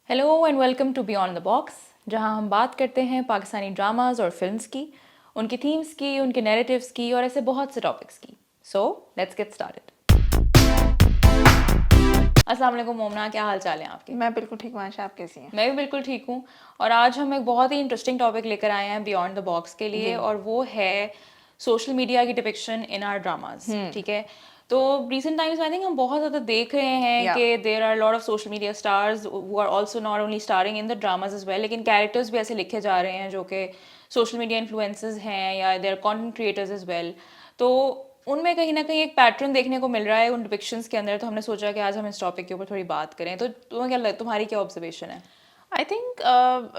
Hello and welcome to beyond the box, जहां हम बात करते हैं पाकिस्तानी ड्रामाज और फिल्म्स की, उनकी थीम्स की, उनके नैरेटिव्स की और ऐसे बहुत से टॉपिक्स की। So let's get started. अस्सलाम वालेकुम मोमना, क्या हाल चाल है आपके? मैं बिल्कुल ठीक हूँ आशा, आप कैसी हैं? मैं भी बिल्कुल ठीक हूँ। और आज हम एक बहुत ही इंटरेस्टिंग टॉपिक लेकर आए हैं बियॉन्ड द बॉक्स के लिए, जी। और वो है सोशल मीडिया की डिपिक्शन इन आर ड्रामाज। ठीक है, तो रिसेंट टाइम्स आई थिंक हम बहुत ज़्यादा देख रहे हैं या कि there are lot of social media stars who are also not only starring in the dramas as well, लेकिन कैरेक्टर्स भी ऐसे लिखे जा रहे हैं जो कि सोशल मीडिया इन्फ्लुएंसर्स हैं या देर कंटेंट क्रिएटर्स एज वेल। तो उनमें कहीं ना कहीं एक पैटर्न देखने को मिल रहा है उन डिपिक्शंस के अंदर। तो हमने सोचा कि आज हम इस टॉपिक के ऊपर थोड़ी बात करें। तो तुम्हें क्या तुम्हारी क्या ऑब्जर्वेशन है? आई थिंक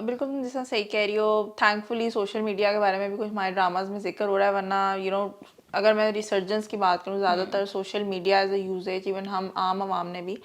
बिल्कुल तुम जैसा सही कह रही हो। थैंकफुली सोशल मीडिया के बारे में भी कुछ हमारे ड्रामाज में जिक्र हो रहा है, वरना अगर मैं रिसर्जेंस की बात करूँ, ज़्यादातर social media as a uses even हम आम आवाम ने भी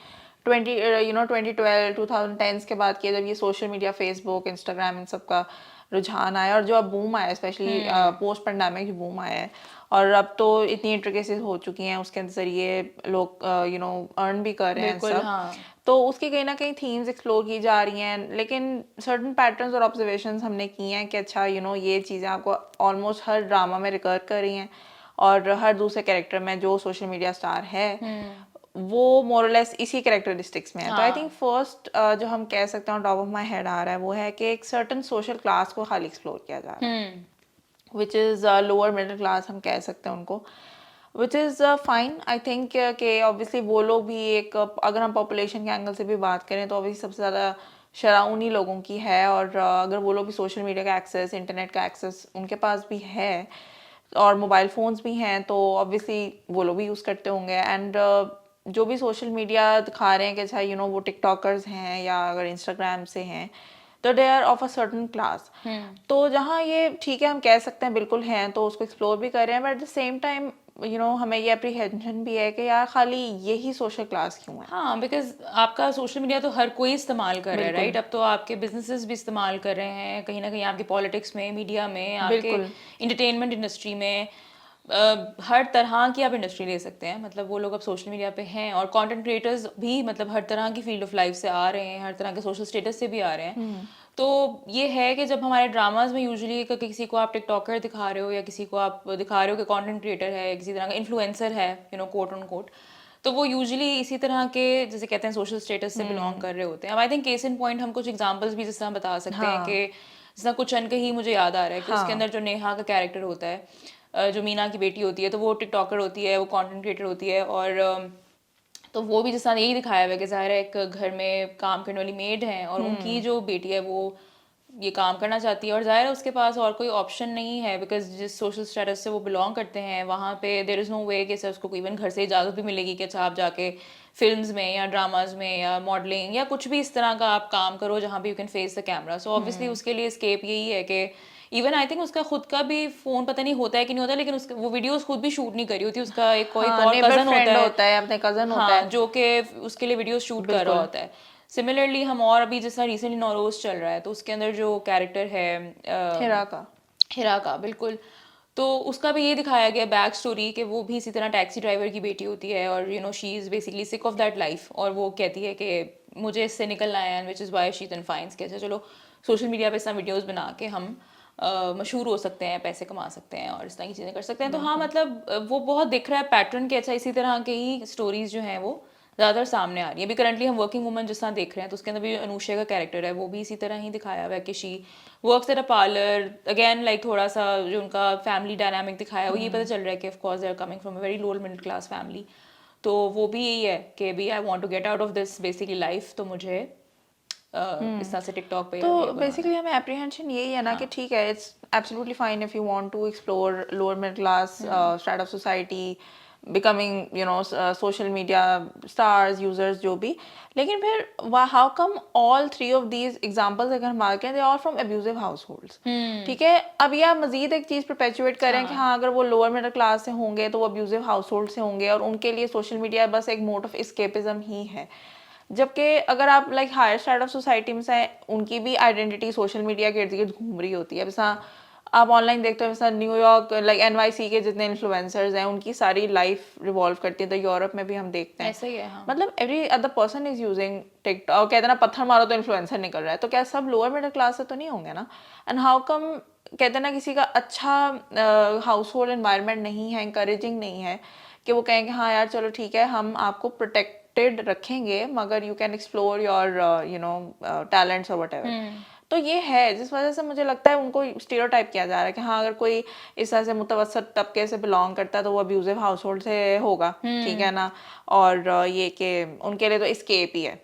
2010 के बाद किया, जब ये सोशल मीडिया फेसबुक इंस्टाग्राम इन सब का रुझान आया और जो अब बूम आया, स्पेशली पोस्ट पेंडेमिक जो बूम आया है, और अब तो इतनी इंट्रिकेसीज हो चुकी हैं उसके जरिए लोग अर्न भी कर रहे हैं बिल्कुल, सब। हाँ। तो उसकी कहीं ना कहीं थीम्स एक्सप्लोर की जा रही हैं, लेकिन सर्टन पैटर्न्स और ऑब्जर्वेशंस हमने किए हैं कि अच्छा ये चीज़ें आपको ऑलमोस्ट हर ड्रामा में रिकर कर रही हैं, और हर दूसरे कैरेक्टर में जो सोशल मीडिया स्टार है वो मोरलेस इसी कैरेक्टरिस्टिक्स में है। तो आई थिंक हाँ। फर्स्ट जो हम कह सकते हैं टॉप ऑफ माई हेड आ रहा है वो है कि एक सर्टन सोशल क्लास को खाली एक्सप्लोर किया जा रहा है, which is lower middle class हम कह सकते हैं उनको, which is fine. I think कि ऑब्वियसली वो लोग भी एक अगर हम पॉपुलेशन के एंगल से भी बात करें तो ऑब्वियसली सबसे ज़्यादा शरह उन्हीं लोगों की है, और अगर वो लोग भी सोशल मीडिया का एक्सेस, इंटरनेट का एक्सेस उनके पास भी है और मोबाइल फ़ोन्स भी हैं, तो ऑब्वियसली वो लोग भी यूज़ करते होंगे। एंड जो भी सोशल मीडिया दिखा रहे हैं कि अच्छा वो टिकटॉकर्स हैं या अगर इंस्टाग्राम से हैं, तो they are of a certain class. तो जहाँ ये ठीक है हम कह सकते हैं बिल्कुल हैं, तो उसको एक्सप्लोर भी कर रहे हैं, but at the same time हमें ये अप्रीहेंशन भी है कि यार खाली यही सोशल क्लास क्यों है। हाँ, बिकॉज आपका सोशल मीडिया तो हर कोई इस्तेमाल कर रहा है, बिल्कुल राइट? अब तो आपके बिजनेसेस भी इस्तेमाल कर रहे हैं कहीं ना कहीं, आपके पॉलिटिक्स में, मीडिया में, आपके बिल्कुल। इंटरटेनमेंट इंडस्ट्री में। हर तरह की आप इंडस्ट्री ले सकते हैं, मतलब वो लोग अब सोशल मीडिया पे हैं। और कंटेंट क्रिएटर्स भी मतलब हर तरह की फील्ड ऑफ लाइफ से आ रहे हैं, हर तरह के सोशल स्टेटस से भी आ रहे हैं। तो ये है कि जब हमारे ड्रामाज में यूजुअली किसी को आप टिकटॉकर दिखा रहे हो या किसी को आप दिखा रहे हो कि कंटेंट क्रिएटर है, किसी तरह का इन्फ्लुएंसर है, कोट ऑन कोट, तो वो यूजुअली इसी तरह के जैसे कहते हैं सोशल स्टेटस से बिलोंग कर रहे होते हैं। अब I think case in point हम कुछ एग्जांपल्स भी जिस तरह बता सकते हैं कि हाँ जिस तरह कुछ अनकही ही मुझे याद आ रहा है कि उसके हाँ अंदर जो नेहा का कैरेक्टर होता है, जो मीना की बेटी होती है, तो वो टिकटॉकर होती है, वो कंटेंट क्रिएटर होती है। और तो वो भी जिस तरह यही दिखाया हुआ है कि ज़ाहिर है एक घर में काम करने वाली मेड है और उनकी जो बेटी है वो ये काम करना चाहती है, और ज़ाहिर है उसके पास और कोई ऑप्शन नहीं है, बिकॉज जिस सोशल स्टेटस से वो बिलोंग करते हैं वहाँ पे देर इज़ नो वे कि सर उसको इवन घर से इजाज़त भी मिलेगी कि अच्छा आप जाके फिल्म्स में या ड्रामाज में या मॉडलिंग या कुछ भी इस तरह का आप काम करो जहाँ भी you can face the camera. So obviously उसके लिए स्केप यही है कि इवन आई थिंक उसका खुद का भी फ़ोन पता नहीं होता है कि नहीं होता, लेकिन उसका वो वीडियोस खुद भी शूट नहीं करी होती, उसका एक कोई हाँ, और नेबर कज़न होता फ्रेंड है। होता है, अपने कज़न होता हाँ, है। जो कि उसके लिए वीडियो शूट कर रहा बिल्कुल। होता है। सिमिलरली हम और अभी जैसा रिसेंटली नौरोज चल रहा है, तो उसके अंदर जो कैरेक्टर है हिरा का। हिरा का, बिल्कुल। तो उसका भी ये दिखाया गया बैक स्टोरी कि वो भी इसी तरह टैक्सी ड्राइवर की बेटी होती है, और she is basically sick of that life, और वो कहती है कि मुझे इससे निकलना है, and which is why she confines के अच्छा चलो सोशल मीडिया पे इस तरह वीडियोज़ बना के हम मशहूर हो सकते हैं, पैसे कमा सकते हैं और इस तरह की चीज़ें कर सकते हैं। तो हाँ, बिल्कुल। मतलब वो बहुत दिख रहा है पैटर्न के, अच्छा इसी तरह के ही स्टोरीज जो हैं वो ज़्यादातर सामने आ रही है। अभी करंटली हम वर्किंग वूमन जिस तरह देख रहे हैं, तो उसके अंदर भी अनुष्का का कैरेक्टर है, वो भी इसी तरह ही दिखाया हुआ है कि she works at a parlour. Again like थोड़ा सा जो उनका फैमिली डायनामिक दिखाया है वो ये पता चल रहा है कि of course they are coming from a very lower middle class family. तो वो भी यही है कि भी I want to get out of this basically life, तो मुझे इस तरह से टिकटॉक पे तो या वीडियो बनाना बेसिकली है। हमें एप्रीहेंशन यही है ना कि हाँ। ठीक है, it's absolutely fine if you want to explore lower middle class strata of society, becoming social media stars, users, जो भी। लेकिन फिर how come all three of these examples अगर हम बात करें, they are from abusive households. ठीक है, अब ये आप मजीद एक चीज़ परपेचुएट करें कि हाँ। हाँ अगर वो लोअर मिडिल क्लास से होंगे तो वो अब्यूजिव हाउस होल्ड से होंगे, और उनके लिए सोशल मीडिया बस एक मोड ऑफ एस्केपिज्म ही है। जबकि अगर आप like higher stand of society में से, उनकी भी आइडेंटिटी सोशल मीडिया के इर्द गिर्द घूम रही होती है। जैसा आप ऑनलाइन देखते हो जैसा न्यूयॉर्क लाइक NYC के जितने इन्फ्लुएंसर्स हैं उनकी सारी लाइफ रिवॉल्व करती है, तो यूरोप में भी हम देखते हैं ऐसा ही है, हाँ। मतलब every other person is using TikTok. और कहते हैं ना पत्थर मारो तो इन्फ्लुएंसर निकल रहा है, तो क्या सब लोअर मिडिल क्लास से तो नहीं होंगे ना? एंड हाउ कम कहते हैं ना किसी का अच्छा हाउस होल्ड एनवायरनमेंट नहीं है, इंकरेजिंग नहीं है कि वो कहें कि हाँ यार चलो ठीक है हम आपको प्रोटेक्टेड रखेंगे मगर you can explore your you know talents और व्हाटएवर। तो ये है जिस वजह से मुझे लगता है उनको स्टीरियोटाइप किया जा रहा है कि हाँ अगर कोई इस तरह से मुतवसत तबके से बिलोंग करता है तो वो अब्यूजिव हाउस होल्ड से होगा, ठीक है ना? और ये कि उनके लिए तो एस्केप ही है।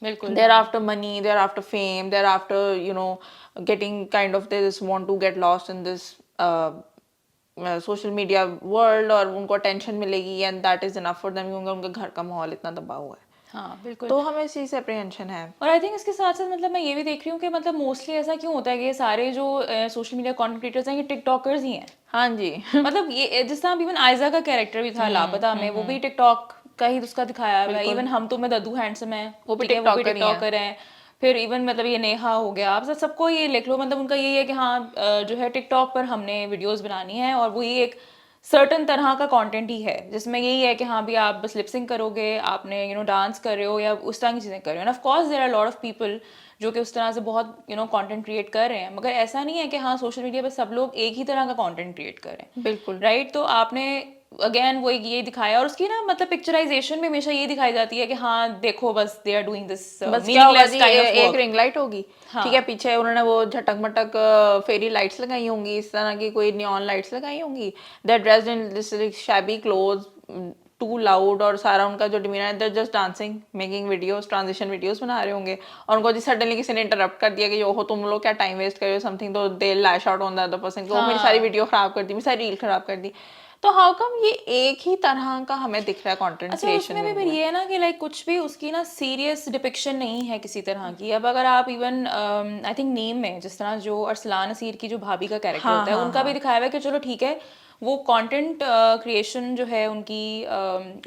बिल्कुल। They're after money, they're after fame, they're after, you know, getting kind of, they just want to get lost in this social media world और उनको अटेंशन मिलेगी and that is enough for them क्योंकि उनके घर का माहौल इतना दबा हुआ है। हाँ बिल्कुल। तो हमें इस चीज़ से अप्रीहेंशन है। और आई थिंक इसके साथ साथ मतलब मैं ये भी देख रही हूँ कि मतलब मोस्टली ऐसा क्यों होता है कि ये सारे जो सोशल मीडिया कंटेंट क्रिएटर्स हैं ये टिकटॉकर्स ही हैं। हाँ जी मतलब ये जिस तरह इवन आयजा का कैरेक्टर भी था लापता में, वो भी टिकटॉक का ही उसका दिखाया है। इवन हम तो में दद्दू हैंडसम है, वो भी ठीक है, वो भी टिकटॉकर ही टिकटॉकर हैं। फिर इवन मतलब ये नेहा हो गया, आप सबको ये लिख लो, मतलब उनका यही है कि हाँ जो है टिकटॉक पर हमने वीडियोस बनानी है और वही एक सर्टन तरह का कंटेंट ही है जिसमें यही है कि हाँ भी आप बस लिपसिंग करोगे, आपने डांस कर रहे हो या उस तरह की चीज़ें कर रहे हो। And of course there are lot of people जो कि उस तरह से बहुत कंटेंट क्रिएट कर रहे हैं, मगर ऐसा नहीं है कि हाँ सोशल मीडिया पे सब लोग एक ही तरह का कंटेंट क्रिएट कर रहे हैं। बिल्कुल राइट। तो आपने अगेन वो ये दिखाया और उसकी ना मतलब पिक्चराइजेशन में हमेशा ये दिखाई जाती है कि हाँ देखो बस दे आर डूइंग दिस बस क्या होगा मीनिंगलेस जी काइंड ऑफ एक वर्क। रिंग लाइट होगी, ठीक है, पीछे उन्होंने वो झटक मटक फेरी लाइट्स लगाई होंगी, इस तरह की कोई नियॉन लाइट्स लगाई होंगी, they dressed in this shabby clothes too loud और सारा उनका जो डिमीनर है, they just dancing making videos transition videos बना रहे होंगे और उनको जी सडनली किसी ने इंटरप्ट कर दिया कि ओहो तुम लोग क्या टाइम वेस्ट कर रहे हो समथिंग, तो they lash out on the other person कि वो मेरी सारी वीडियो खराब कर दी, मेरी सारी रील खराब कर दी। तो हाउ कम ये एक ही तरह का हमें दिख रहा है कंटेंट अच्छा क्रिएशन उसमें भी फिर ये है ना कि लाइक कुछ भी उसकी ना सीरियस डिपिक्शन नहीं है किसी तरह की। अब अगर आप इवन आई थिंक नीम में जिस तरह जो अरसलान नसीर की जो भाभी का कैरेक्टर हाँ होता है हाँ उनका भी दिखाया हुआ है कि चलो ठीक है वो कंटेंट क्रिएशन जो है उनकी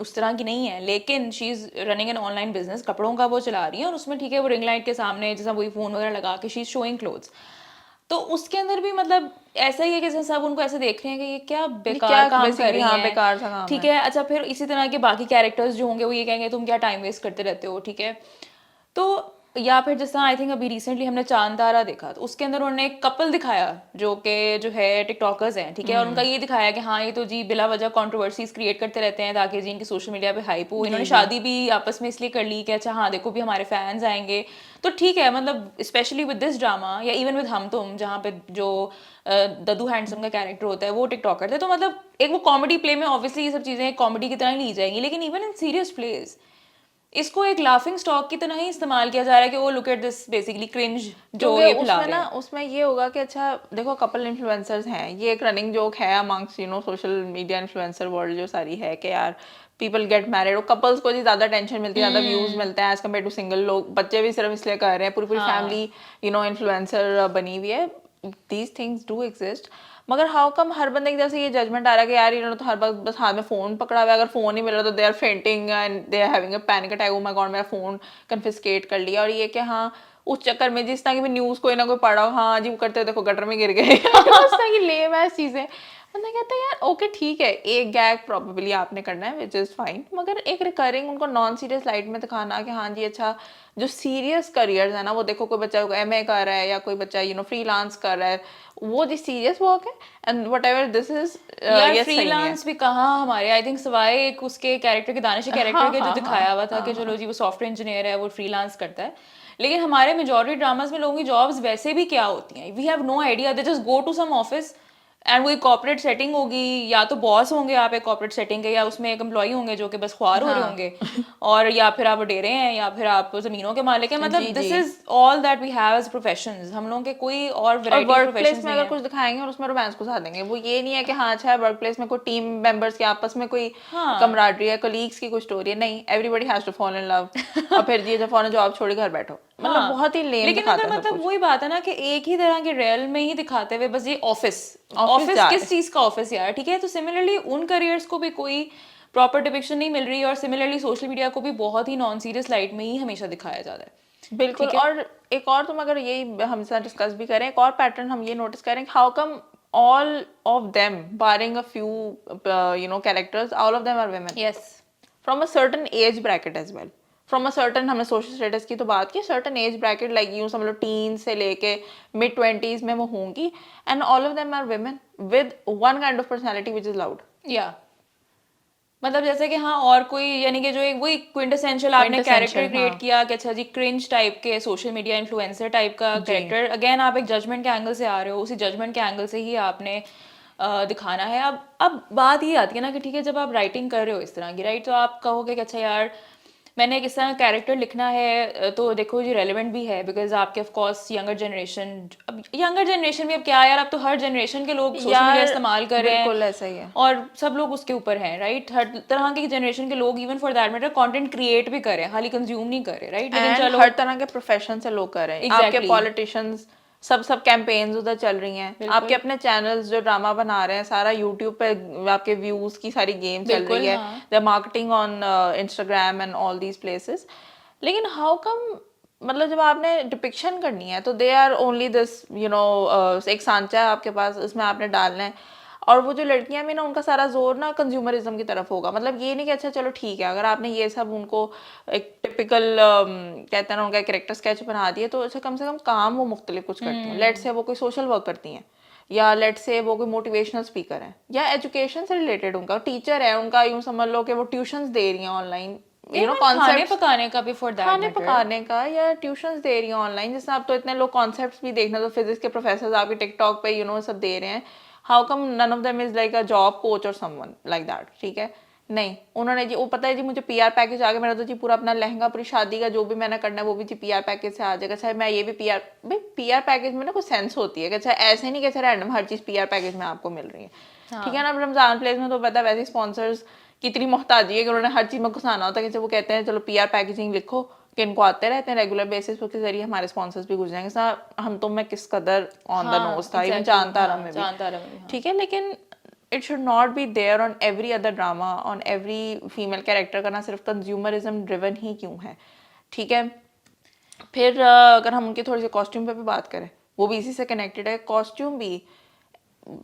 उस तरह की नहीं है, लेकिन she is running an online business, कपड़ों का वो चला रही है और उसमें ठीक है वो रिंग लाइट के सामने जैसा वही फ़ोन वगैरह लगा के शी इज़ शोइंग क्लोथ्स। तो उसके अंदर भी मतलब ऐसा ही है कि जैसे सब उनको ऐसे देख रहे हैं कि ये क्या ये बेकार क्या काम कर बेसिकली रही हाँ हैं, बेकार सा काम ठीक है। है। अच्छा फिर इसी तरह के बाकी कैरेक्टर्स जो होंगे वो ये कहेंगे तुम क्या टाइम वेस्ट करते रहते हो, ठीक है। तो या फिर जैसा आई थिंक अभी रिसेंटली हमने चांद तारा देखा तो उसके अंदर उन्होंने एक कपल दिखाया जो कि जो है टिकटॉकर्स हैं, ठीक है, और उनका ये दिखाया कि हाँ ये तो जी बिला वजह कंट्रोवर्सीज क्रिएट करते रहते हैं ताकि जी इनकी सोशल मीडिया पे हाइप हो। इन्होंने शादी भी आपस में इसलिए कर ली कि अच्छा हाँ देखो भी हमारे फैंस आएंगे, तो ठीक है। मतलब स्पेशली विद दिस ड्रामा या इवन विद हम तुम जहाँ पे जो दद्दू हैंडसम का कैरेक्टर होता है वो टिकटॉकर थे, तो मतलब एक वो कॉमेडी प्ले में ऑब्वियसली ये सब चीज़ें कॉमेडी की तरह ही ली जाएंगी, लेकिन इवन इन सीरियस प्लेज इसको एक लाफिंग स्टॉक की तरह ही इस्तेमाल किया जा रहा है कि वो look at this basically cringe जो क्योंकि ये फैला उसमें रहे ना हैं। उसमें ये होगा कि अच्छा देखो कपल इन्फ्लुएंसर्स हैं, ये एक रनिंग जोक है amongst social media influencer world जो सारी है कि यार पीपल गेट मैरिड और कपल्स को जी ज्यादा टेंशन मिलती है, ज्यादा व्यूज मिलता है एज कम्पेयर टू सिंगल लोग। बच्चे भी सिर्फ इसलिए कर रहे हैं, पूरी पूरी फैमिली इन्फ्लुएंसर बनी हुई है। दीज थिंग्स डू एग्जिस्ट, मगर हाउ कम हर बंदे की जैसे ये जजमेंट आ रहा है कि यार इन्होंने तो हर वक्त बस हाथ में फोन पकड़ा हुआ है, अगर फोन नहीं मिल रहा तो they are fainting and they are having a panic attack, oh my god मेरा फोन कन्फिस्केट कर लिया। और ये कि हाँ उस चक्कर में जिस तरह की भी न्यूज़ कोई ना कोई पढ़ा हो, हाँ जी वो करते देखो गटर में गिर गए उस तरह की लेम है चीज़ें। मैं कहता है यार ओके ठीक है एक गैग प्रॉबेबली आपने करना है विच इज़ फाइन, मगर एक रिकरिंग उनको नॉन सीरियस लाइट में दिखाना कि हाँ जी अच्छा जो सीरियस करियर्स है ना वो देखो कोई बच्चा MA कर रहा है या कोई बच्चा फ्रीलांस कर रहा है, वो जी सीरियस वर्क है and what ever this is यार फ्रीलांस भी कहाँ हमारे आई थिंक सिवाय एक उसके कैरेक्टर के दानिश कैरेक्टर हाँ के जो हाँ दिखाया हुआ था कि चलो जी वो सॉफ्टवेयर इंजीनियर है वो फ्रीलांस करता है, लेकिन हमारे मेजॉरिटी ड्रामास में लोगों की जॉब्स वैसे भी क्या होती हैं we have no idea, they just go to some office and वो एक कॉर्पोरेट सेटिंग होगी, या तो बॉस होंगे आप एक कॉर्पोरेट सेटिंग के, या उसमें एक एम्प्लॉय होंगे जो कि बस ख्वार हो रहे होंगे, और या फिर आप डेरे हैं या फिर आप जमीनों के मालिक हैं। मतलब जी दिस जी। Is all that we have as professions, हम लोगों के कोई और और वैरायटी वर्क प्रोफेशंस प्लेस में नहीं अगर है। कुछ दिखाएंगे और उसमें रोमांस घुसा देंगे, वो ये नहीं है कि हाँ अच्छा है वर्क प्लेस में कोई टीम मेंबर्स के आपस में कोई हाँ कमराडरी है, कोलीग्स की कोई स्टोरी है, नहीं everybody has to fall in love और फिर जी जब फौरन जॉब छोड़ी घर बैठो, मतलब हाँ, बहुत ही लेम लेकिन दिखाता अगर है सब मतलब कुछ। वही बात है ना कि एक ही तरह के रियल में ही दिखाते हुए बस ये ऑफिस ऑफिस ऑफिस जा किस रहे चीज का ऑफिस यार, ठीक है। तो सिमिलरली उन करियर्स को भी कोई प्रॉपर डिपिक्शन नहीं मिल रही है और सिमिलरली सोशल मीडिया को भी बहुत ही नॉन सीरियस लाइट में ही हमेशा दिखाया जा रहा है। बिल्कुल। ठीक है। और एक और तुम अगर यही हम साथ डिस्कस भी करें, एक और पैटर्न हम ये नोटिस करें how come all of them, barring a few characters, all of them are women. Yes. From a certain age bracket as well. From a certain, हमने social status की तो बात की, certain age bracket like यूँ समझ लो tin से लेके mid-20s में वो होंगी, and all of them are women with one kind of personality which is loud. या मतलब जैसे कि हाँ, और कोई यानी कि जो एक वही क्विंटेसेंशियल आपने कैरेक्टर क्रिएट किया कि अच्छा जी क्रिंज टाइप के सोशल मीडिया इन्फ्लुएंसर टाइप का कैरेक्टर, अगेन आप एक जजमेंट के एंगल से आ रहे हो, उसी जजमेंट के एंगल से ही आपने दिखाना है। अब बात ये आती है ना कि ठीक है, जब आप राइटिंग कर रहे हो इस तरह की, राइट, तो आप कहोगे कि अच्छा यार मैंने किस तरह कैरेक्टर लिखना है, तो देखो जी रेलेवेंट भी है बिकॉज आपके ऑफ कोर्स यंगर जनरेशन, अब यंगर जनरेशन भी अब क्या यार, अब तो हर जनरेशन के लोग सोशल मीडिया इस्तेमाल कर रहे हैं, बिल्कुल ऐसा ही है, और सब लोग उसके ऊपर हैं, राइट। हर तरह की जनरेशन के लोग even for that matter content create भी कर रहे हैं, खाली कंज्यूम नहीं कर रहे, राइट। लेकिन चलो हर तरह के प्रोफेशन से लोग कर रहे हैं, आपके पॉलिटिशियंस सब कैंपेन्स उधर चल रही हैं, आपके अपने चैनल्स जो ड्रामा बना रहे हैं, सारा यूट्यूब पे आपके व्यूज की सारी गेम चल रही है, the marketing on Instagram and all these places. लेकिन हाउ कम, मतलब जब आपने डिपिक्शन करनी है तो दे आर ओनली दिस एक सांचा है आपके पास, इसमें आपने डालना है, और वो जो लड़कियां भी ना उनका सारा जोर ना कंज्यूमरिज्म की तरफ होगा। मतलब ये नहीं कि अच्छा चलो ठीक है, अगर आपने ये सब उनको एक टिपिकल कहते हैं ना उनका कैरेक्टर स्केच बना दिए, तो अच्छा कम से कम काम वो मुख्तलिफ कुछ करती हैं। लेट्स से वो कोई सोशल वर्क करती हैं, या लेट्स से वो कोई मोटिवेशनल स्पीकर है, या एजुकेशन से रिलेटेड उनका टीचर है, उनका यूँ समझ लो कि वो ट्यूशंस दे रही हैं ऑनलाइन, खाने पकाने का भी फॉर दैट खाने पकाने का, या ट्यूशंस दे रही हैं ऑनलाइन। जैसे आप तो इतने लोग कॉन्सेप्ट्स भी देखना, तो फिजिक्स के प्रोफेसर आपके टिकटॉक पे सब दे रहे हैं, how come none of them is like a job coach और समवन लाइक दैट, ठीक है। नहीं, उन्होंने जी वो पता है जी मुझे पीआर पैकेज आ गया, मेरा तो जी पूरा अपना लहंगा, पूरी शादी का जो भी मैंने करना है वो भी जी पीआर पैकेज से आ जाएगा, चाहे मैं ये भी भाई पीआर पैकेज में ना कुछ सेंस होती है कि अच्छा ऐसे नहीं कि अच्छा रैंडम हर चीज़ पीआर पैकेज में आपको मिल रही है, ठीक है ना। रमजान प्लेस में तो पता है वैसे स्पॉन्सर्स कितनी मोहताजी है कि उन्होंने हर चीज़ में घुसाना होता है, कि वो कहते हैं चलो पीआर पैकेजिंग लिखो, कि इनको आते रहते हैं रेगुलर बेसिस के जरिए हमारे स्पॉन्सर्स भी घुस जाएंगे। सर हम तुम में किस कदर ऑन द नोज था, इवन जानतारा में भी, ठीक है। लेकिन it should not be there on every other drama, on every female character का ना सिर्फ कंज्यूमरिज्म ड्रिवन ही क्यों है, ठीक है। फिर अगर हम उनके थोड़ी सी कॉस्ट्यूम पे भी बात करें, वो भी इसी से कनेक्टेड है। कॉस्ट्यूम भी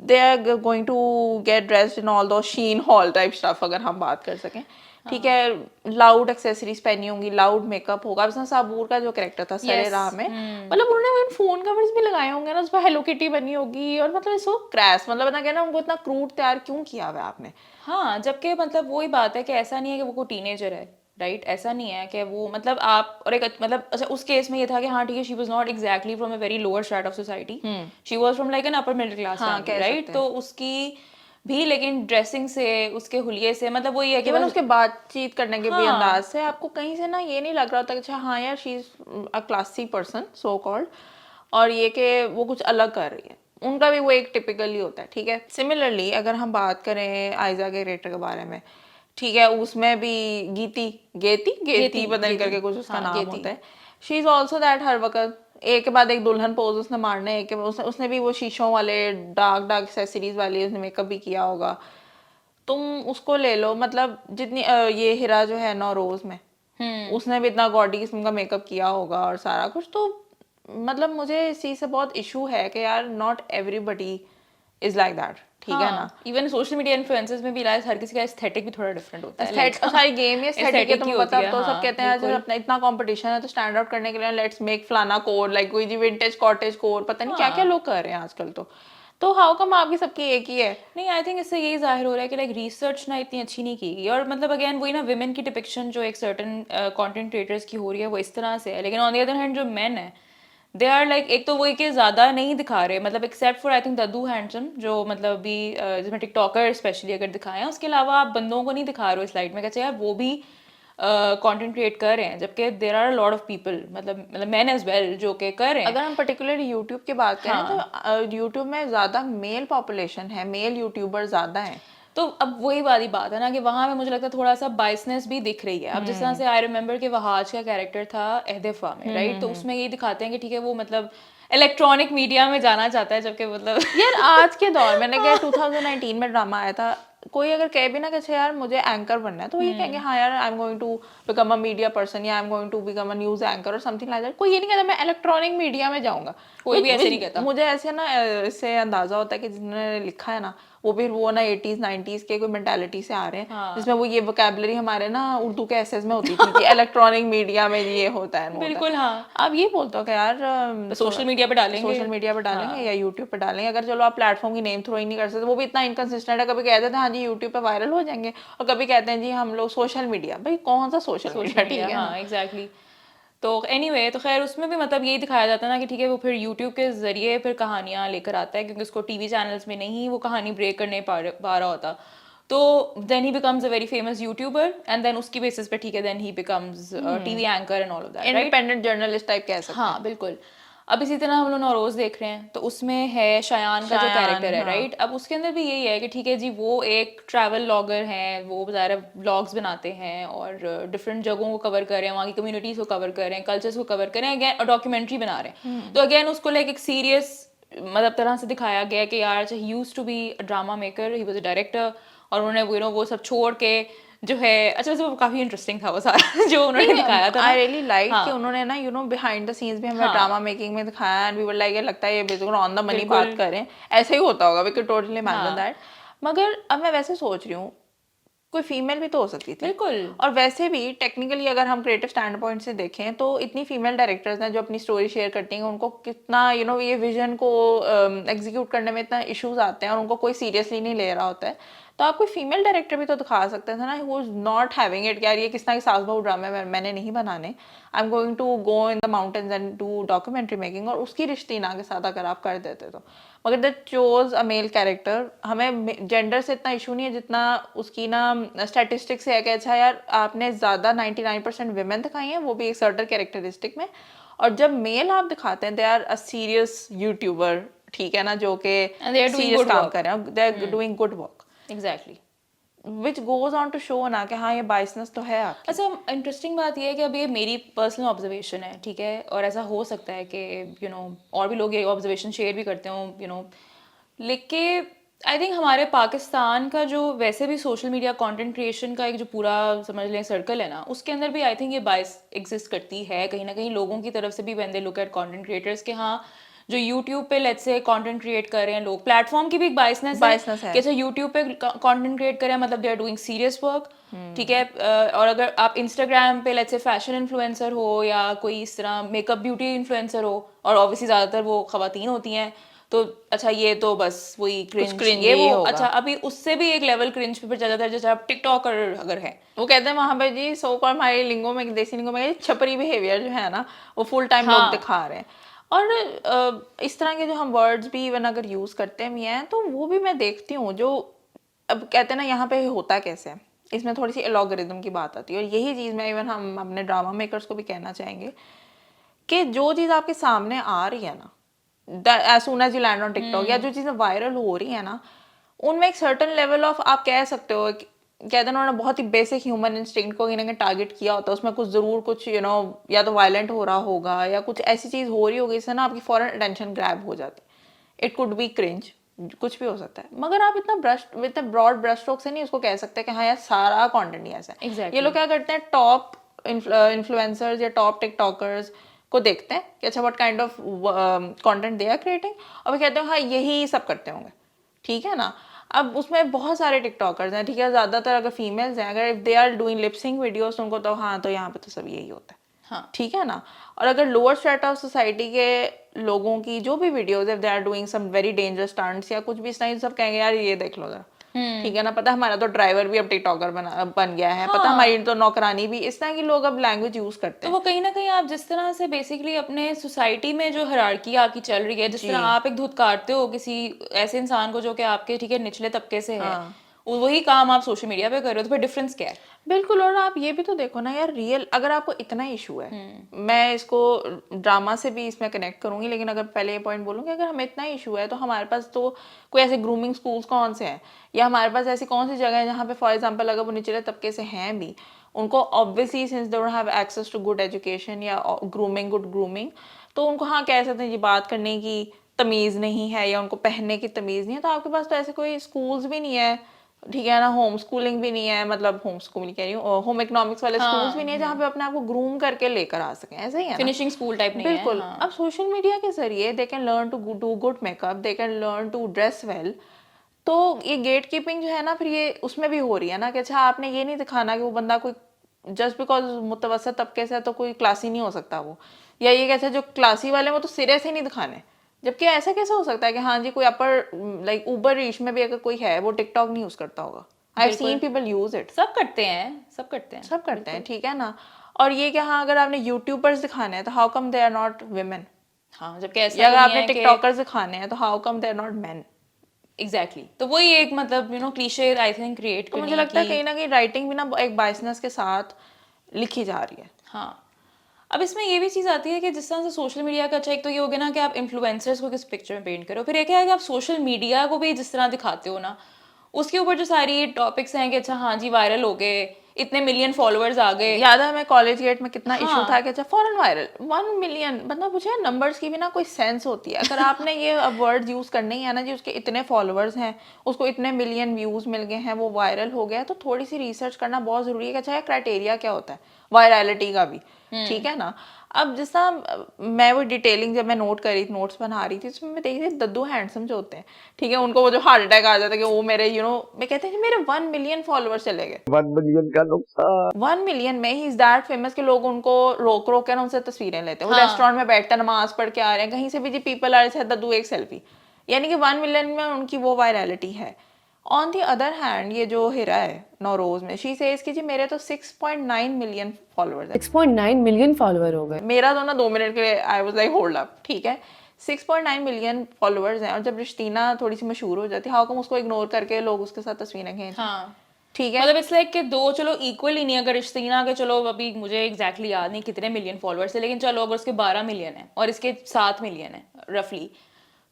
they are going to get dressed in all those Shein haul type stuff, अगर हम बात कर सकें, ठीक है। लाउड एक्सेसरीज पहनी होंगी, लाउड मेकअप होगा। जैसे साबूर का जो कैरेक्टर था सरे राह में, मतलब उन्होंने फोन कवर्स भी लगाए होंगे ना, उस पर हेलो किटी बनी होगी, और मतलब सो क्रैश, मतलब बता कहना उनको इतना क्रूड तैयार क्यों किया हुआ आपने। हाँ, जबकि मतलब वही बात है कि ऐसा नहीं है कि वो कोई टीनेजर है, राइट, ऐसा नहीं है कि वो मतलब आप और एक मतलब अच्छा उस केस में ये था कि हाँ ठीक है, she was not exactly from a very lower straight of society, she was from like an upper middle class family, right. तो उसकी भी लेकिन ड्रेसिंग से, उसके हुलिये से, मतलब वो ये है कि उसके बातचीत करने के भी अंदाज से आपको कहीं से ना ये नहीं लग रहा था कि अच्छा हाँ यार she is a classy person so called, और ये कि वो कुछ अलग कर रही है। उनका भी वो एक टिपिकली होता है, ठीक है। सिमिलरली अगर हम बात करें आयजा के कैरेक्टर के बारे में, ठीक है, उसमें भी गेती बदल करके कुछ उसका नाम होता है। शी इज ऑल्सो दैट, हर वक्त एक के बाद एक दुल्हन पोज उसने मारने, एक के बाद उसने भी वो शीशों वाले डार्क एक्सेसरीज वाली उसने मेकअप भी किया होगा। तुम उसको ले लो, मतलब जितनी ये हिरा जो है नौरोज में, उसने भी इतना गॉडी किस्म का मेकअप किया होगा और सारा कुछ। तो मतलब मुझे इस चीज से बहुत इशू है कि यार not everybody is like that, ठीक है ना। इवन सोशल मीडिया इन्फ्लुएंसर्स में भी हर किसी का एस्थेटिक भी थोड़ा डिफरेंट होता है, सारी गेम ही एस्थेटिक है। तुम पता तो सब कहते हैं जब अपना इतना कंपटीशन है तो स्टैंड आउट करने के लिए लेट्स मेक फलाना कोड, लाइक कोई जी विंटेज कॉटेज कोड, पता नहीं क्या क्या लोग कर रहे हैं आजकल। तो हाउ कम आपकी सबकी एक ही है। नहीं, आई थिंक इससे यही जाहिर हो रहा है कि लाइक रिसर्च ना इतनी अच्छी नहीं की गई, और मतलब अगेन वही ना विमेन की डिपिक्शन जो एक सर्टन कंटेंट क्रिएटर्स की हो रही है वो इस तरह से है, लेकिन ऑन द अदर हैंड जो मेन है दे आर लाइक, एक तो वही कि ज़्यादा नहीं दिखा रहे, मतलब except for I think Daddu handsome जो मतलब भी जिसमें टिकटॉकर स्पेशली अगर दिखाए हैं, उसके अलावा आप बंदों को नहीं दिखा रहे हो स्लाइड में, कहते यार वो भी कंटेंट क्रिएट कर रहे हैं, जबकि there are lot of people मतलब मैन एज वेल जो कि कर रहे हैं। अगर हम पर्टिकुलरली यूट्यूब की बात करें तो यूट्यूब में ज़्यादा मेल पॉपुलेशन है, मेल यूट्यूबर ज़्यादा हैं। तो अब वही वाली बात है ना कि वहाँ पे मुझे लगता है थोड़ा सा बाइसनेस भी दिख रही है। अब जिस तरह से आई रिमेम्बर कि वहाज का कैरेक्टर था अहदेफा में, राइट, तो उसमें ये दिखाते हैं कि ठीक है वो मतलब इलेक्ट्रॉनिक मीडिया में जाना चाहता है, जबकि मतलब यार आज के दौर में क्या 2019 में ड्रामा आया था कोई अगर कहे भी ना कि अच्छा यार मुझे एंकर बनना है, तो वो ये कहेंगे हाँ यार I am going to become a media person या I am going to become a news anchor और समथिंग लाइक दैट। कोई ये नहीं कहता मैं इलेक्ट्रॉनिक मीडिया में जाऊंगा। कोई भी ऐसे नहीं कहता। मुझे ऐसे ना इससे अंदाजा होता है कि जिन्होंने लिखा है ना वो भी वो ना 80s 90s के कोई मेंटालिटी से आ रहे हैं, हाँ। जिसमें वो ये वोकैबुलरी हमारे ना उर्दू के एसेस में होती थी कि इलेक्ट्रॉनिक मीडिया में ये होता है वो होता है। बिल्कुल हाँ। आप ये बोलते हो कि यार सोशल मीडिया पे डालेंगे। सोशल मीडिया पे डालेंगे या यूट्यूब पे डालेंगे, अगर चलो आप प्लेटफॉर्म की नेम थ्रो ही नहीं कर सकते, वो भी इतना इनकंसिस्टेंट है। कभी कहते थे हाँ जी यूट्यूब पे वायरल हो जाएंगे और कभी कहते हैं जी हम लोग सोशल मीडिया। भाई कौन सा सोशल मीडिया, ठीक है हाँ ना। एग्जैक्टली। तो एनीवे तो खैर उसमें भी मतलब यही दिखाया जाता है ना कि ठीक है वो फिर यूट्यूब के जरिए फिर कहानियां लेकर आता है, क्योंकि उसको टीवी चैनल्स में नहीं वो कहानी ब्रेक करने पा रहा होता। तो then he becomes a very famous YouTuber and then उसकी बेसिस पे ठीक है then he becomes TV anchor and all of that, right. Independent journalist type कह सकते हैं। हाँ बिल्कुल। अब इसी तरह हम लोग नौरोज देख रहे हैं, तो उसमें है शायान का जो शायान, कैरेक्टर है, हाँ। राइट। अब उसके अंदर भी यही है कि ठीक है जी वो एक ट्रैवल व्लॉगर हैं, वो ज़ाहिर व्लॉग्स बनाते हैं और डिफरेंट जगहों को कवर कर रहे हैं, वहाँ की कम्युनिटीज़ को कवर कर रहे हैं, कल्चर्स को कवर कर रहे हैं, अगेन डॉक्यूमेंट्री बना रहे हैं। तो अगेन उसको लाइक एक सीरियस मतलब तरह से दिखाया गया कि यार he used to be a drama maker, he was a director, और उन्होंने वो सब छोड़ के जो है अच्छा वैसे वो काफ़ी इंटरेस्टिंग था वो सारा जो उन्होंने दिखाया था आई ना। रियली लाइक कि हाँ उन्होंने ना बिहाइंड द सीन्स भी हमें हाँ ड्रामा मेकिंग में दिखाया एंड वी वर लाइक ये लगता है ये बिल्कुल ऑन द मनी बात बिल्कुल कर रहे हैं, ऐसा ही होता होगा, वी कैन टोटली इमेजिन हाँ दैट। मगर अब मैं वैसे सोच रही हूँ कोई फीमेल भी तो हो सकती थी। बिल्कुल और वैसे भी टेक्निकली अगर हम क्रिएटिव स्टैंड पॉइंट से देखें तो इतनी फीमेल डायरेक्टर्स हैं जो अपनी स्टोरी शेयर करती हैं, उनको कितना ये विजन को एग्जीक्यूट करने में इतना इश्यूज आते हैं और उनको कोई सीरियसली नहीं ले रहा होता है। तो आप कोई फीमेल डायरेक्टर भी तो दिखा सकते थे ना, who is not having it यार ये किस तरह की सास बहू ड्रामे मैंने नहीं बनाने, I am going to go in the mountains and do documentary making, और उसकी रिश्तीना के साथ अगर आप कर देते तो। मगर the chose a male character, हमें जेंडर से इतना इशू नहीं है जितना उसकी ना स्टैटिस्टिक्स है कि अच्छा यार आपने ज़्यादा 99% विमेन दिखाई हैं, वो भी एक सर्टन कैरेक्टरिस्टिक में। और जब मेल आप दिखाते हैं they are a serious YouTuber, ठीक है ना, जो कि and they are doing serious good काम work. कर रहे हैं, they are doing good work, exactly which goes on to show ना कि हाँ ये बाइसनेस तो है आपकी। अच्छा इंटरेस्टिंग बात यह है कि अब ये मेरी पर्सनल ऑब्जर्वेशन है, ठीक है, और ऐसा हो सकता है कि और भी लोग ये ऑब्जर्वेशन शेयर भी करते हो लेकिन आई थिंक हमारे पाकिस्तान का जो वैसे भी सोशल मीडिया कंटेंट क्रिएशन का एक जो पूरा समझ लें सर्कल है ना, उसके अंदर भी आई थिंक ये बाइस एग्जिस्ट करती है कहीं ना कहीं लोगों की तरफ से भी, when they look at content creators के हाँ जो यूट्यूब पे लेट्स से कंटेंट क्रिएट कर रहे हैं लोग, प्लेटफॉर्म की भी एक बाइसनेस है कि अच्छा यूट्यूब पे कंटेंट क्रिएट कर रहे हैं मतलब they are doing serious work, ठीक है। और अगर आप इंस्टाग्राम पे लेट्स से फैशन इन्फ्लुएंसर हो या कोई इस तरह मेकअप ब्यूटी इन्फ्लुएंसर हो, और ऑब्वियसली ज़्यादातर वो खवातीन होती हैं, तो अच्छा ये तो बस वही क्रिंज ये वो होगा। अच्छा अभी उससे भी एक लेवल क्रिंज पे चला जाता है, जैसे आप टिकटॉकर अगर है वो कहते हैं वहां पे जी सो कॉल्ड हमारे लिंगो में, देसी लिंगो में छपरी बिहेवियर जो है ना वो फुल टाइम लोग दिखा रहे हैं। और इस तरह के जो हम वर्ड्स भी इवन अगर यूज करते भी हैं तो वो भी मैं देखती हूँ जो अब कहते हैं ना यहाँ पे होता कैसे है, इसमें थोड़ी सी एलॉगरिदम की बात आती है। और यही चीज मैं इवन हम अपने ड्रामा मेकर्स को भी कहना चाहेंगे कि जो चीज आपके सामने आ रही है ना as soon as you land on TikTok, या जो चीजें वायरल हो रही है ना उनमें एक सर्टन लेवल ऑफ आप कह सकते हो कहते हैं उन्होंने बहुत ही बेसिक ह्यूमन इंस्टिंक्ट को कहीं टारगेट किया होता है, उसमें कुछ जरूर कुछ या तो वायलेंट हो रहा होगा या कुछ ऐसी चीज हो रही होगी जिससे ना आपकी फॉरन अटेंशन ग्रैब हो जाती है। इट कुड बी क्रिंज, कुछ भी हो सकता है, मगर आप इतना ब्रॉड ब्रश स्ट्रोक से नहीं उसको कह सकते कि हाँ यार सारा कंटेंट ही ऐसा है। Exactly. ये लोग क्या करते हैं टॉप इन्फ्लुएंसर्स या टॉप टिकटॉकर्स को देखते हैं कि अच्छा what kind of content they are creating, और वो कहते हैं हाँ यही सब करते होंगे, ठीक है ना। अब उसमें बहुत सारे टिकटॉकर्स हैं, ठीक है, ज़्यादातर अगर फीमेल्स हैं, अगर if they are doing lipsyncing videos उनको तो हाँ तो यहाँ पे तो सब यही होता है, हाँ ठीक है ना। और अगर लोअर स्ट्रेटा ऑफ सोसाइटी के लोगों की जो भी videos if they are doing some very dangerous stunts या कुछ भी इस तरह, सब कहेंगे यार ये देख लो जरा, ठीक है ना, पता हमारा तो ड्राइवर भी अब टिकटॉकर बन गया है, पता हमारी तो नौकरानी भी, इस तरह की लोग अब लैंग्वेज यूज करते तो हैं। वो कहीं ना कहीं आप जिस तरह से बेसिकली अपने सोसाइटी में जो हायरार्की आपकी चल रही है, जिस तरह आप एक धुतकारते हो किसी ऐसे इंसान को जो कि आपके ठीक है निचले तबके से है, वही काम आप सोशल मीडिया पे कर रहे हो, तो फिर डिफरेंस क्या है? बिल्कुल। और आप ये भी तो देखो ना यार, रियल अगर आपको इतना इशू है, मैं इसको ड्रामा से भी इसमें कनेक्ट करूंगी, लेकिन अगर पहले ये पॉइंट बोलूंगी अगर हमें इतना इशू है तो हमारे पास तो कोई ऐसे ग्रूमिंग स्कूल्स कौन से हैं, या हमारे पास ऐसी कौन सी जगह है जहाँ पे फॉर एग्जांपल अगर वो निचले तबके से हैं भी, उनको obviously since they don't have access to good education या ग्रूमिंग गुड ग्रूमिंग, तो उनको हाँ कह सकते हैं ये बात करने की तमीज़ नहीं है या उनको पहनने की तमीज़ नहीं है, तो आपके पास तो ऐसे कोई स्कूल्स भी नहीं है ठीक है ना, होम स्कूलिंग भी नहीं है, मतलब होम स्कूलिंग कह रही हूँ, होम इकोनॉमिक्स वाले स्कूल्स भी नहीं है जहाँ पे अपने आप को ग्रूम करके लेकर आ सकें, ऐसा ही है ना। फिनिशिंग स्कूल टाइप नहीं है। बिल्कुल। हाँ अब सोशल मीडिया के जरिए they can learn to do good makeup, they can learn to dress well. तो ये गेट कीपिंग जो है ना, फिर ये उसमें भी हो रही है ना कि अच्छा आपने ये नहीं दिखाना कि वो बंदा कोई जस्ट बिकॉज मुतवसत तबके से है तो कोई क्लासी नहीं हो सकता वो, या ये कैसे जो क्लासी वाले हैं वो तो सिरे से नहीं दिखाने, जबकि ऐसा कैसे हो सकता है कि हाँ जी कोई अपर लाइक ऊबर रीच में भी अगर कोई है वो टिकटॉक नहीं यूज करता होगा। I have seen people use it. सब करते हैं, सब करते हैं, सब करते हैं, ठीक है ना। और ये कि हाँ अगर आपने यूट्यूबर्स दिखाने हैं तो how come they are not women, हाँ जबकि ऐसा या तो अगर नहीं आपने है कि टिकटॉकर्स दिखाने हैं तो how come they are not man. Exactly तो वही एक मतलब क्लीशे आई थिंक क्रिएट तो मुझे करनी है लगता है कि कहीं ना कहीं राइटिंग भी ना एक बाइसनेस के साथ लिखी जा रही है। हाँ। अब इसमें ये भी चीज़ आती है कि जिस तरह से सोशल मीडिया का अच्छा एक तो ये हो गया ना कि आप इन्फ्लुएंसर्स को किस पिक्चर में पेंट करो, फिर एक है कि आप सोशल मीडिया को भी जिस तरह दिखाते हो ना, उसके ऊपर जो सारी टॉपिक्स हैं कि अच्छा हाँ जी वायरल हो गए, इतने मिलियन फॉलोअर्स आ गए। याद है हमें कॉलेज गेट में कितना इशू था हाँ कि अच्छा फॉरेन वायरल 1 मिलियन, मतलब मुझे नंबर्स की भी ना कोई सेंस होती है, अगर आपने ये वर्ड यूज करने ही है ना जी उसके इतने फॉलोअर्स हैं, उसको इतने मिलियन व्यूज मिल गए हैं, वो वायरल हो गया, तो थोड़ी सी रिसर्च करना बहुत जरूरी है कि अच्छा क्राइटेरिया क्या होता है वायरलिटी का भी, ठीक है ना। अब जिस तरह मैं वो डिटेलिंग जब मैं नोट करी नोट्स बना रही थी उसमें मैं देख रही थी दद्दू हैंडसम जो होते हैं, ठीक है, उनको वो जो हार्ट अटैक आ जाता है कि वो मेरे मैं कहते हैं कि मेरे 1 मिलियन फॉलोअर्स चले गए। 1 मिलियन का नुकसान। 1 मिलियन में ही इज दैट फेमस के लोग उनको रोक रोक के ना उनसे तस्वीरें लेते हैं, वो हाँ रेस्टोरेंट में बैठते हैं नमाज पढ़ के आ रहे हैं कहीं से भी जी पीपल आर से दद्दू एक सेल्फी, यानी कि 1 मिलियन में उनकी वो वायरलिटी है। ऑन दी अदर हैंड ये जो हिरा है नौरोज में शी सेज कि जी मेरे तो 6.9 मिलियन फॉलोअर्स है। 6.9 मिलियन फॉलोअर हो गए। मेरा तो ना 2 मिनट के लिए I was like hold up, ठीक है 6.9 मिलियन फॉलोअर्स हैं, और जब रिश्तीना थोड़ी सी मशहूर हो जाती है हाउ कम उसको इग्नोर करके लोग उसके साथ तस्वीरें खींच, हाँ ठीक है। मतलब इट्स लाइक कि दो चलो इक्वल ही नहीं, अगर रिश्तीना के चलो अभी मुझे एग्जैक्टली याद नहीं कितने मिलियन फॉलोअर्स है, लेकिन चलो अगर उसके 12 मिलियन है और इसके 7 मिलियन है रफली,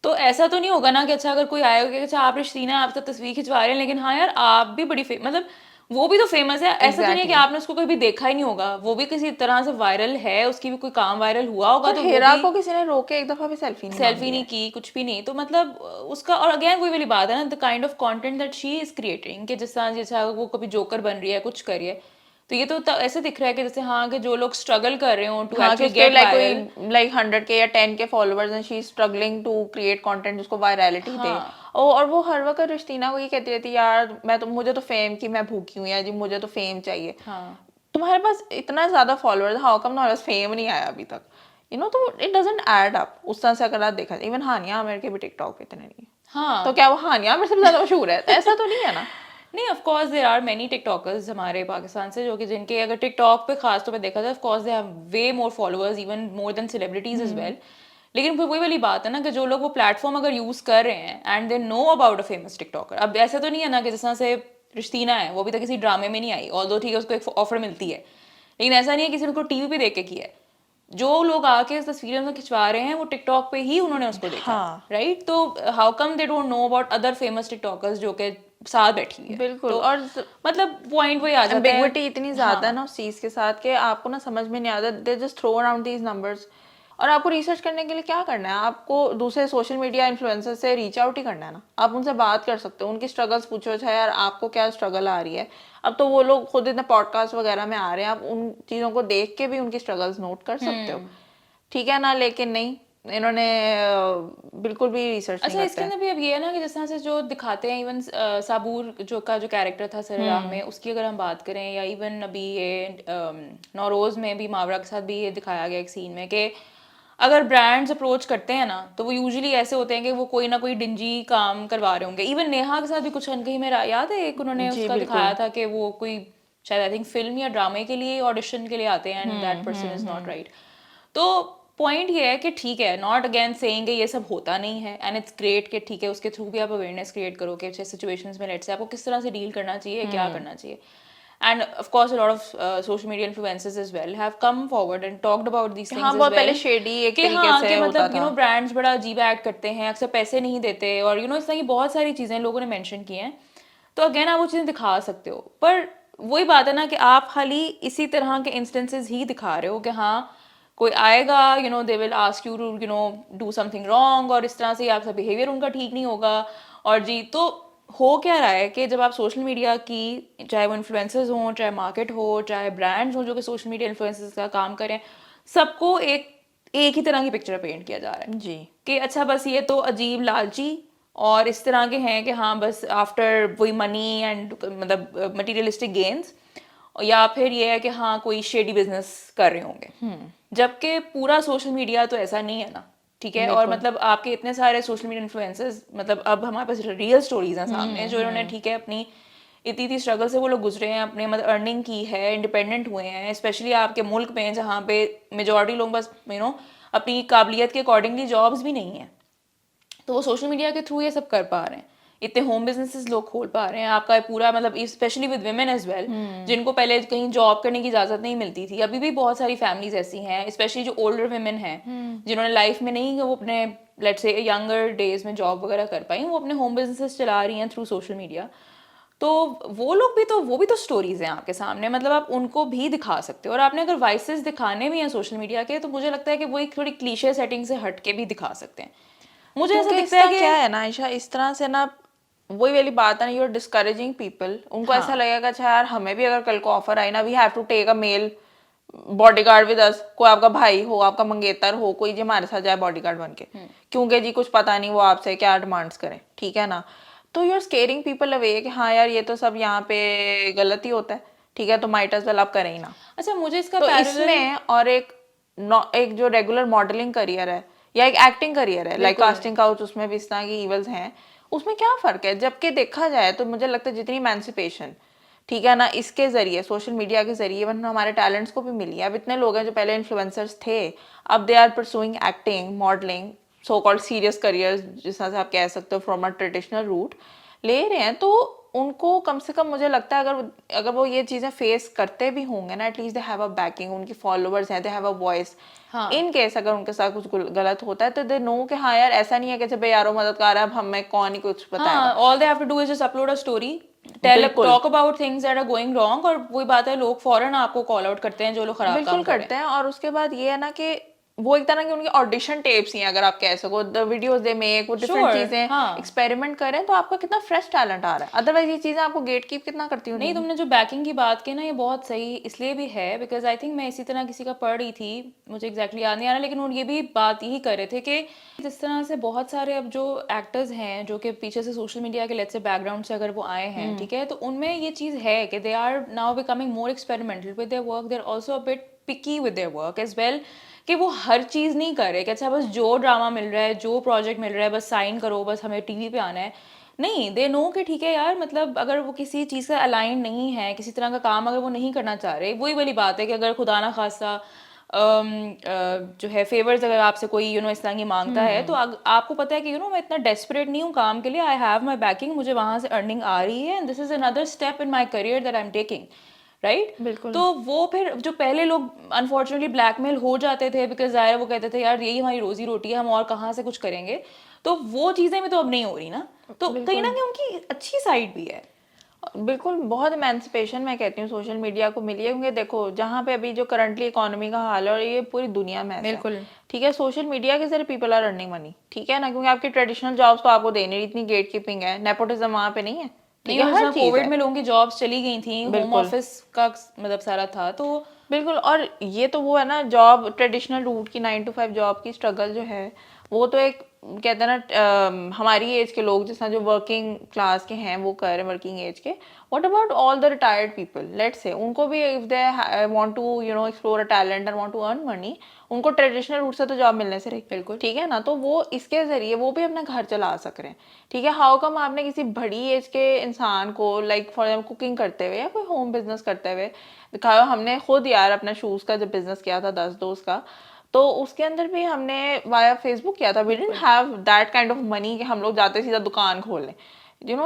तो ऐसा तो नहीं होगा ना कि अच्छा अगर कोई आएगा कि अच्छा आप रिश्तीना आप तो तस्वीर खिंचवा रहे हैं लेकिन हाँ यार आप भी बड़ी मतलब वो भी तो फेमस है, ऐसा तो नहीं है कि Exactly. आपने उसको कभी देखा ही नहीं होगा, वो भी किसी तरह से वायरल है, उसकी भी कोई काम वायरल हुआ होगा, और तो वो हेरा भी को किसी ने रोके एक दफा भी सेल्फी नहीं सेल्फी मांगी नहीं है। की, कुछ भी नहीं, तो मतलब उसका और अगेन वही वाली बात है ना, the kind of content that she is creating कि जिस तरह जैसे वो कभी जोकर बन रही है कुछ कर रही है, तो ये तो ऐसे दिख रहा है कि जैसे हाँ कि जो लोग स्ट्रगल कर रहे हो टू हाँ कि एक्चुअली उसके गेट लाइक वायरल। कोई लाइक 100 के या 10 के फॉलोअर्स हैं, she is struggling to create content जिसको वायरलिटी दे। हाँ और वो हर वक्त रिश्तीना को ये कहती रहती है यार मैं तो मुझे तो फेम की मैं भूखी हूँ, या जी मुझे तो फेम चाहिए। हाँ तुम्हारे पास इतना ज्यादा फॉलोअर्स, हाउ कम तुम्हारे पास फेम नहीं आया अभी तक, तो इट डजंट ऐड अप उस तरह से अगर आप देखा। इवन हानिया आमिर के भी टिकटॉक पे इतने नहीं है, तो हाँ क्या वो हानिया आमिर सबसे ज्यादा मशहूर है? ऐसा तो नहीं है ना। नहीं, of course there are many TikTokers हमारे पाकिस्तान से जो कि जिनके अगर टिकटॉक पे खास तौर पे देखा जाए of course they have way more followers even more than celebrities as well, लेकिन फिर वही वाली बात है ना कि जो लोग वो प्लेटफॉर्म अगर यूज कर रहे हैं and they know about a famous TikToker, अब ऐसा तो नहीं है ना कि जिस तरह से रिश्तीना है वो भी तो किसी ड्रामे में नहीं आई, ऑल्दो ठीक है उसको एक ऑफर मिलती है, लेकिन ऐसा नहीं है किसी ने उनको टीवी पे देख के किया है, जो लोग आके इस तस्वीरें में खिंचवा रहे हैं वो टिकटॉक पे ही उन्होंने उसको देखा हाँ राइट, तो how come they don't know about other famous TikTokers जो कि साथ बैठी हुई है, बिल्कुल। तो और मतलब पॉइंट वही आ जाता है। एम्बिग्विटी इतनी ज्यादा है हाँ ना उस चीज के साथ कि आपको ना समझ में नहीं आता, they just throw around these numbers. और आपको रिसर्च करने के लिए क्या करना है, आपको दूसरे सोशल मीडिया इन्फ्लुएंसर से रीच आउट ही करना है ना, आप उनसे बात कर सकते हो, उनकी स्ट्रगल्स पूछो, अच्छा यार आपको क्या स्ट्रगल आ रही है। अब तो वो लोग खुद इतने पॉडकास्ट वगैरह में आ रहे हैं, आप उन चीज़ों को देख के भी उनकी स्ट्रगल्स नोट कर सकते हो, ठीक है ना। लेकिन नहीं, इन्होंने बिल्कुल भी रिसर्च नहीं अच्छा करते इसके हैं। अंदर भी अब ये है ना कि जिस तरह से जो दिखाते हैं इवन साबूर जो कैरेक्टर था सरेराम में, उसकी अगर हम बात करें, या इवन अभी ये नौरोज में भी मावरा के साथ भी ये दिखाया गया एक सीन में कि अगर ब्रांड्स अप्रोच करते हैं ना तो वो यूजुअली ऐसे होते हैं कि वो कोई ना कोई डिंजी काम करवा रहे होंगे, इवन नेहा के साथ भी कुछ अनकही मेरा याद है एक उन्होंने जी उसका दिखाया बिल्कुल। था कि वो कोई शायद आई थिंक फिल्म या ड्रामे के लिए ऑडिशन के लिए आते हैं and that person is not right, तो पॉइंट ये है कि ठीक है, नॉट अगेन सेइंग ये सब होता नहीं है एंड इट्स ग्रेट कि ठीक है उसके थ्रू भी आप अवेयरनेस क्रिएट करो कि अच्छे सिचुएशंस में लेट्स से आपको किस तरह से डील करना चाहिए, क्या करना चाहिए, and of course a lot of social media influencers as well have come forward and talked about these हाँ थिंग्स एज बहुत पहले वेल शेडी एक कि तरीके हाँ से कि होता मतलब था। ब्रांड्स बड़ा अजीब एक्ट करते हैं, अक्सर पैसे नहीं देते, और इस तरह की बहुत सारी चीज़ें लोगों ने मेंशन की हैं, तो अगेन आप वो चीज़ें दिखा सकते हो, पर वही बात है ना कि आप खाली इसी तरह के इंस्टेंसेस ही दिखा रहे हो कि हाँ कोई आएगा they will ask you to do something wrong, और इस तरह से आपका बिहेवियर उनका ठीक नहीं होगा, और जी तो हो क्या रहा है कि जब आप सोशल मीडिया की, चाहे वो इन्फ्लुएंसर्स हों, चाहे मार्केट हो, चाहे ब्रांड्स हों जो कि सोशल मीडिया इन्फ्लुएंसर्स का काम करें, सबको एक ही तरह की पिक्चर पेंट किया जा रहा है जी कि अच्छा बस ये तो अजीब लालची और इस तरह के हैं कि हाँ बस आफ्टर वही मनी एंड मतलब मटेरियलिस्टिक गेन्स, या फिर ये है कि हाँ कोई शेडी बिजनेस कर रहे होंगे, जबकि पूरा सोशल मीडिया तो ऐसा नहीं है ना, ठीक है। और मतलब आपके इतने सारे सोशल मीडिया इन्फ्लुएंसर्स, मतलब अब हमारे पास रियल स्टोरीज हैं सामने जो इन्होंने, ठीक है, अपनी इतनी स्ट्रगल से वो लोग गुजरे हैं, अपने मतलब अर्निंग की है, इंडिपेंडेंट हुए हैं, स्पेशली आपके मुल्क में जहाँ पे मेजॉरिटी लोग बस अपनी काबिलियत के अकॉर्डिंगली जॉब्स भी नहीं है, तो वो सोशल मीडिया के थ्रू ये सब कर पा रहे हैं। इतने होम बिजनेसेस लोग खोल पा रहे हैं, आपका पूरा मतलब specially with women as well, जिनको पहले कहीं जॉब करने की इजाजत नहीं मिलती थी। अभी भी बहुत सारी फैमिलीज ऐसी हैं, स्पेशली जो ओल्डर वुमेन हैं जिन्होंने लाइफ में नहीं वो अपने लेट्स से यंगर डेज में जॉब वगैरह कर पाई, वो अपने होम बिजनेसेस चला रही हैं थ्रू सोशल मीडिया। तो वो भी तो स्टोरीज हैं आपके सामने, मतलब आप उनको भी दिखा सकते हो। और आपने अगर वाइसेस दिखाने भी हैं सोशल मीडिया के, तो मुझे लगता है कि वो एक थोड़ी क्लीशे सेटिंग से हट के भी दिखा सकते हैं। मुझे ऐसा क्योंकि दिखता है इसका कि क्या है ना आयशा, इस तरह से ना वही वाली बात है ना, यू आर डिस्करेजिंग पीपल। उनको ऐसा लगेगा अच्छा यार हमें भी अगर कल को ऑफर आई ना, we have to take a male bodyguard with us, कोई आपका भाई हो, आपका मंगेतर हो, कोई जी हमारे साथ जाए बॉडीगार्ड बन के, क्योंकि जी कुछ पता नहीं वो आपसे क्या डिमांड्स करें, ठीक है ना। तो you are scaring people away कि हाँ यार ये तो सब यहाँ पे गलत ही होता है, ठीक है, तो माइट एज वेल आप करें ही ना। अच्छा मुझे इसका तो पैरेलल इसमें और एक जो रेगुलर मॉडलिंग करियर है या एक एक्टिंग करियर है लाइक कास्टिंग काउच, उसमें भी इस तरह की इवल्स हैं, उसमें क्या फर्क है। जबकि देखा जाए तो मुझे लगता है जितनी इमेंसिपेशन, ठीक है ना, इसके जरिए सोशल मीडिया के जरिए इवन हमारे टैलेंट्स को भी मिली है। अब इतने लोग हैं जो पहले इन्फ्लुएंसर्स थे, अब they are pursuing acting, modelling, so called serious careers, जिस तरह से आप कह सकते हो फ्रॉम अ ट्रेडिशनल रूट ले रहे हैं। तो उनको कम से कम मुझे लगता है अगर वो ये चीज़ें फेस करते भी होंगे ना, at least they have a banking, उनकी फॉलोअर्स हैं, they have a voice. In case अगर उनके साथ कुछ गलत होता है तो दे नो कि हाँ यार ऐसा नहीं है कि जब यारों मददगार है अब हमें कौन ही कुछ बताएगा। हाँ, all they have to do is just upload a story, tell talk about things that are going wrong, और वही बात है लोग फौरन आपको कॉल आउट करते हैं जो लोग खराब बिल्कुल काम कर रहे करते हैं। और उसके बाद ये है ना कि वो एक तरह की उनकी ऑडिशन टेप्स ही हैं, अगर आप कह सको, द वीडियोस दे मेक, वो डिफरेंट Sure, चीजें हाँ। एक्सपेरिमेंट करें, तो आपका कितना फ्रेश टैलेंट आ रहा है। अदरवाइज ये चीजें आपको गेट कीप कितना करती नहीं, होंगी। तुमने जो बैकिंग की बात की ना, ये बहुत सही इसलिए भी है बिकॉज आई थिंक मैं इसी तरह किसी का पढ़ रही थी, मुझे एग्जैक्टली याद नहीं आ रहा, लेकिन वो ये भी बात यही कर रहे थे कि जिस तरह से बहुत सारे अब जो एक्टर्स हैं जो कि पीछे से सोशल मीडिया के लेट्स से बैकग्राउंड से अगर वो आए हैं, ठीक है, तो उनमें ये चीज़ है कि they are now becoming more experimental with their work, they are also a bit picky with their work as well, कि वो हर चीज़ नहीं कर रहे कि अच्छा बस जो ड्रामा मिल रहा है, जो प्रोजेक्ट मिल रहा है, बस साइन करो, बस हमें टीवी पे आना है। नहीं, दे नो कि ठीक है यार, मतलब अगर वो किसी चीज़ से अलाइन नहीं है, किसी तरह का काम अगर वो नहीं करना चाह रहे, वही वाली बात है कि अगर खुदा ना खास्ता जो है फेवर्स अगर आपसे कोई इस तरह की मांगता है, तो आपको पता है कि मैं इतना डेस्परेट नहीं हूँ काम के लिए, आई हैव माई बैकिंग, मुझे वहाँ से अर्निंग आ रही है, and this is another step in my career that I am taking, right. बिल्कुल। तो वो फिर जो पहले लोग अनफॉर्चुनेटली ब्लैकमेल हो जाते थे बिकॉज ज़ाहिर वो कहते थे यार यही हमारी रोजी रोटी है, हम और कहाँ से कुछ करेंगे, तो वो चीज़ें भी तो अब नहीं हो रही ना, तो कहीं ना कहीं उनकी अच्छी साइड भी है। बिल्कुल, बहुत इमेंसिपेशन मैं कहती हूँ सोशल मीडिया को मिली है, क्योंकि देखो जहाँ पे अभी जो करंटली इकोनॉमी का हाल है और ये पूरी दुनिया में ऐसा है, बिल्कुल। ठीक है, सोशल मीडिया के जरिए पीपल आर अर्निंग मनी, ठीक है ना, क्योंकि आपकी ट्रेडिशनल जॉब्स तो आपको दे नहीं रही, इतनी गेट कीपिंग है, नेपोटिज्म वहाँ पे नहीं है, ठीक नहीं, है, और हर चीज कोविड है। में लोगों की जॉब्स चली गई थी, होम ऑफिस का मतलब सारा था, तो बिल्कुल। और ये तो वो है ना, जॉब ट्रेडिशनल रूट की 9 to 5 जॉब की स्ट्रगल जो है, वो तो एक कहते हैं ना हमारी एज के लोग जिस तरह जो वर्किंग क्लास के हैं वो कर रहे हैं, वर्किंग एज के। What about all the retired people, let's say उनको भी if they want to explore a talent and want to earn money, उनको ट्रेडिशनल रूट से तो जॉब मिलने से रही, बिल्कुल। ठीक है ना, तो वो इसके जरिए वो भी अपना घर चला सक रहे हैं, ठीक है। हाउ कम आपने किसी बड़ी एज के इंसान को लाइक फॉर एग्जाम्पल कुकिंग करते हुए या कोई होम बिजनेस करते हुए दिखाया। हमने खुद यार अपना शूज़ का जब बिजनेस किया था 10 दोस्त का, तो उसके अंदर भी हमने वाया फेसबुक किया था, we didn't have that kind of money कि हम लोग जाते सीधा दुकान खोल लें,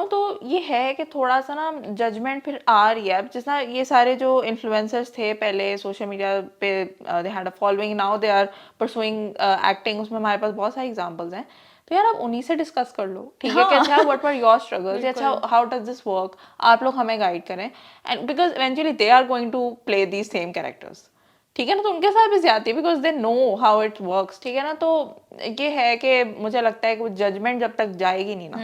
तो ये है कि थोड़ा सा ना जजमेंट फिर आ रही है। अब जिस तरह ये सारे जो इन्फ्लुएंसर्स थे पहले सोशल मीडिया पे, they had a following, now they are pursuing acting, उसमें हमारे पास बहुत सारे एग्जांपल्स हैं। तो यार आप उन्हीं से डिस्कस कर लो, ठीक है, कि अच्छा व्हाट वर योर स्ट्रगल्स, अच्छा हाउ डज दिस वर्क, आप लोग हमें गाइड करें, and because eventually they are going to play these same characters, ठीक है ना, तो उनके साथ भी ज्यादा है because they know how it works, ठीक है ना। तो ये है कि मुझे लगता है कि जजमेंट जब तक जाएगी नहीं ना,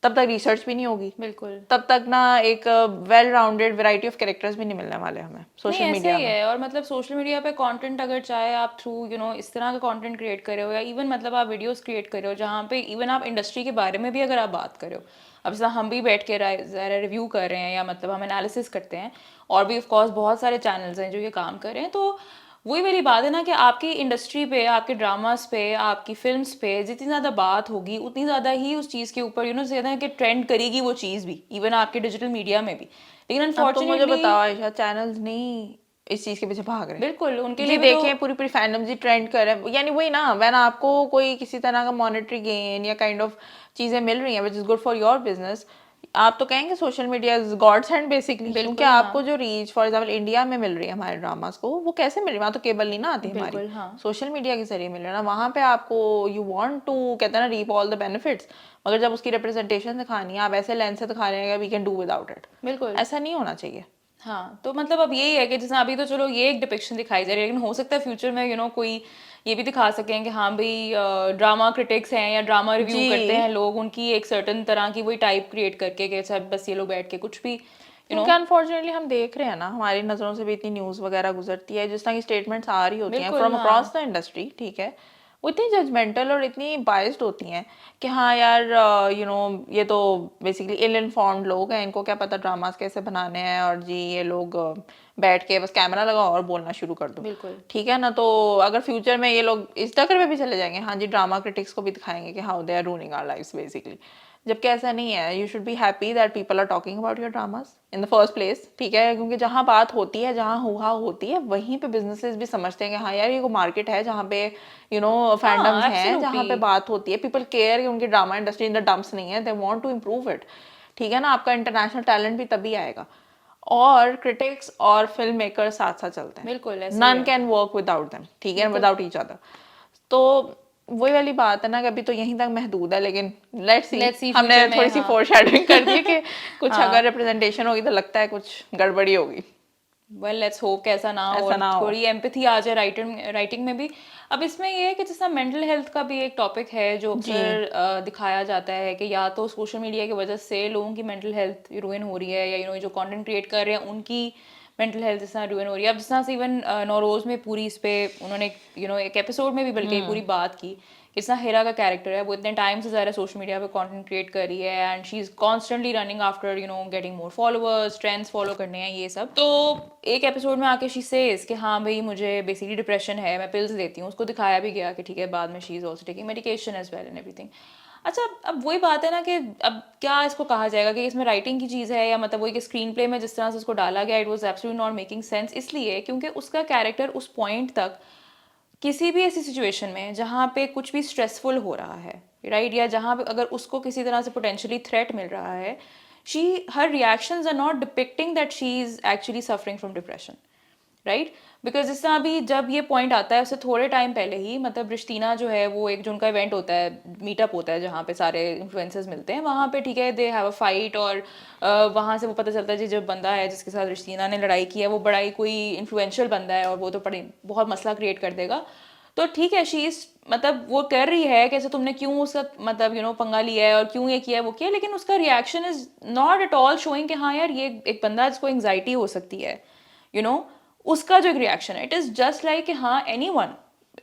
तब तक रिसर्च भी नहीं होगी, बिल्कुल तब तक ना एक well rounded variety of characters भी नहीं मिलने वाले हमें सोशल नहीं ऐसे मीडिया ही में। है। और मतलब सोशल मीडिया पे कंटेंट अगर चाहे आप थ्रू इस तरह का कंटेंट क्रिएट करे हो, या इवन मतलब आप वीडियोस क्रिएट करे हो जहाँ पे इवन आप इंडस्ट्री के बारे में भी अगर आप बात करे हो, अब जैसा हम भी बैठ के ज़रा रिव्यू कर रहे हैं या मतलब हम एनालिसिस करते हैं, और भी ऑफ कोर्स बहुत सारे चैनल्स हैं जो ये काम कर रहे हैं, तो वही वाली बात है ना कि आपकी इंडस्ट्री पे, आपके ड्रामास पे, आपकी फिल्म्स पे जितनी ज़्यादा बात होगी उतनी ज़्यादा ही उस चीज़ के ऊपर कहते हैं कि ट्रेंड करेगी वो चीज़ भी, इवन आपके डिजिटल मीडिया में भी। लेकिन अब तो मुझे अनफॉर्चुनेटली बताओ आयशा, चैनल्स नहीं इस चीज के पीछे भाग रहे? बिल्कुल उनके जी लिए भी तो देखें, पूरी पूरी फैंडम जी ट्रेंड कर रहे हैं, यानी वही ना, वैन आपको कोई किसी तरह का मॉनेटरी गेन या काइंड ऑफ चीजें मिल रही हैं which is good for your business, आप तो कहेंगे social media is God's hand basically, क्योंकि हाँ। आपको जो रीच फॉर एग्जांपल इंडिया में मिल रही है हमारे ड्रामास को, वो कैसे मिल रही है? वहाँ तो केबल नहीं ना आती हमारी, बिल्कुल हाँ। सोशल मीडिया के जरिए मिल रहा है ना। वहाँ पे आपको यू वांट टू कहते हैं ना रीप ऑल द बेनिफिट्स, मगर जब उसकी रिप्रेजेंटेशन दिखानी है आप ऐसे लेंस से दिखा रहे हैं we can do without it, बिल्कुल ऐसा नहीं होना चाहिए। हाँ। तो मतलब अब यही है कि जैसे अभी तो चलो ये एक डिपिक्शन दिखाई जा रही है, लेकिन हो सकता है फ्यूचर में कोई ये भी दिखा सकें कि हाँ भाई ड्रामा क्रिटिक्स हैं या ड्रामा रिव्यू जी। करते हैं लोग, उनकी एक सर्टन तरह की वही टाइप क्रिएट करके कि अच्छा बस ये लोग बैठ के कुछ भी क्योंकि अनफॉर्चुनेटली हम देख रहे हैं ना, हमारी नज़रों से भी इतनी न्यूज़ वगैरह गुजरती है जिस तरह की स्टेटमेंट्स आ रही होती हैं बिल्कुल फ्रॉम हाँ। अक्रॉस द इंडस्ट्री, ठीक है, वो इतनी जजमेंटल और इतनी बाइस्ड होती हैं कि हाँ यार ये तो बेसिकली इल इन्फॉर्म्ड लोग हैं, इनको क्या पता ड्रामास कैसे बनाने हैं, और जी ये लोग बैठ के बस कैमरा लगाओ और बोलना शुरू कर दो, बिल्कुल ठीक है ना। तो अगर फ्यूचर में ये लोग इस चक्कर में भी चले जाएंगे, हाँ जी ड्रामा क्रिटिक्स को भी दिखाएंगे कि how they are running our lives basically, जबकि ऐसा नहीं है। You should be happy that people are talking about your dramas in the first place, ठीक है, क्योंकि जहाँ बात होती है, जहाँ हुआ होती है, वहीं पे बिजनेसेस भी समझते हैं कि हाँ यार ये को मार्केट है जहाँ पे फैंडम्स हैं, जहाँ पे बात होती है, पीपल केयर कि उनकी drama industry in the dumps नहीं है, they want to improve it, ठीक है ना। आपका इंटरनेशनल टैलेंट भी तभी आएगा, और क्रिटिक्स और फिल्म मेकर साथ साथ चलते हैं, बिल्कुल ऐसे none can work without them, ठीक है, विदाउट ईच अदर। तो वही वाली बात है ना कि अभी तो यहीं तक महदूद है, लेकिन लेट्स सी, हमने future में, थोड़ी सी हाँ। फोरशैडोइंग कर दी कि कुछ अगर रिप्रेजेंटेशन होगी तो लगता है कुछ गड़बड़ी होगी। वेल लेट्स होप कि ऐसा ना हो, ऐसा ना हो। थोड़ी एम्पैथी आ जाए राइटिंग में भी। अब इसमें ये है कि जैसा मेंटल हेल्थ का भी एक टॉपिक है जो अक्सर दिखाया जाता है कि या तो सोशल मीडिया की वजह से लोगों की मेंटल हेल्थ रुइन हो रही है, या जो कंटेंट क्रिएट कर रहे हैं उनकी मेंटल हेल्थ जिस तरह रुइन हो रही है। अब जिस तरह से इवन नौरोज में पूरी इस पे उन्होंने एक एपिसोड में भी बल्कि एक पूरी बात की, किस तरह हेरा का कैरेक्टर है वो इतने टाइम से ज़्यादा सोशल मीडिया पे कंटेंट क्रिएट कर रही है, and she is constantly running after getting more followers, trends follow करने हैं ये सब। तो एक एपिसोड में आके शी सेज कि हाँ भाई मुझे बेसिकली डिप्रेशन है, मैं पिल्स लेती हूँ, उसको दिखाया भी गया कि ठीक है बाद में she is also taking medication as well and everything. अच्छा अब वही बात है ना कि अब क्या इसको कहा जाएगा कि इसमें राइटिंग की चीज़ है, या मतलब वही कि स्क्रीन प्ले में जिस तरह से उसको डाला गया it was absolutely not making sense, इसलिए क्योंकि उसका कैरेक्टर उस पॉइंट तक किसी भी ऐसी सिचुएशन में जहाँ पे कुछ भी स्ट्रेसफुल हो रहा है, राइट, या जहाँ पे अगर उसको किसी तरह से पोटेंशियली थ्रेट मिल रहा है, she her reactions are not depicting that she is actually suffering from depression, right. Because जिस तरह अभी जब ये पॉइंट आता है उससे थोड़े टाइम पहले ही मतलब रिश्तीना जो है वो एक जो उनका इवेंट होता है, मीटअप होता है जहाँ पे सारे इन्फ्लुएंसर्स मिलते हैं, वहाँ पे ठीक है दे हैव अ फाइट, और वहाँ से वो पता चलता है कि जो बंदा है जिसके साथ रिश्तीना ने लड़ाई की है वो बड़ा ही कोई इन्फ्लुएंशियल बंदा है और वो तो बड़ी बहुत मसला क्रिएट कर देगा। तो ठीक है शी इज मतलब वो कर रही है कि तुमने क्यों उसका मतलब पंगा लिया है और क्यों ये किया है वो किया, लेकिन उसका reaction is not at all showing कि हाँ यार ये एक बंदा जिसको एंग्जाइटी हो सकती है, उसका जो एक रिएक्शन है इट इज जस्ट लाइक कि हाँ anyone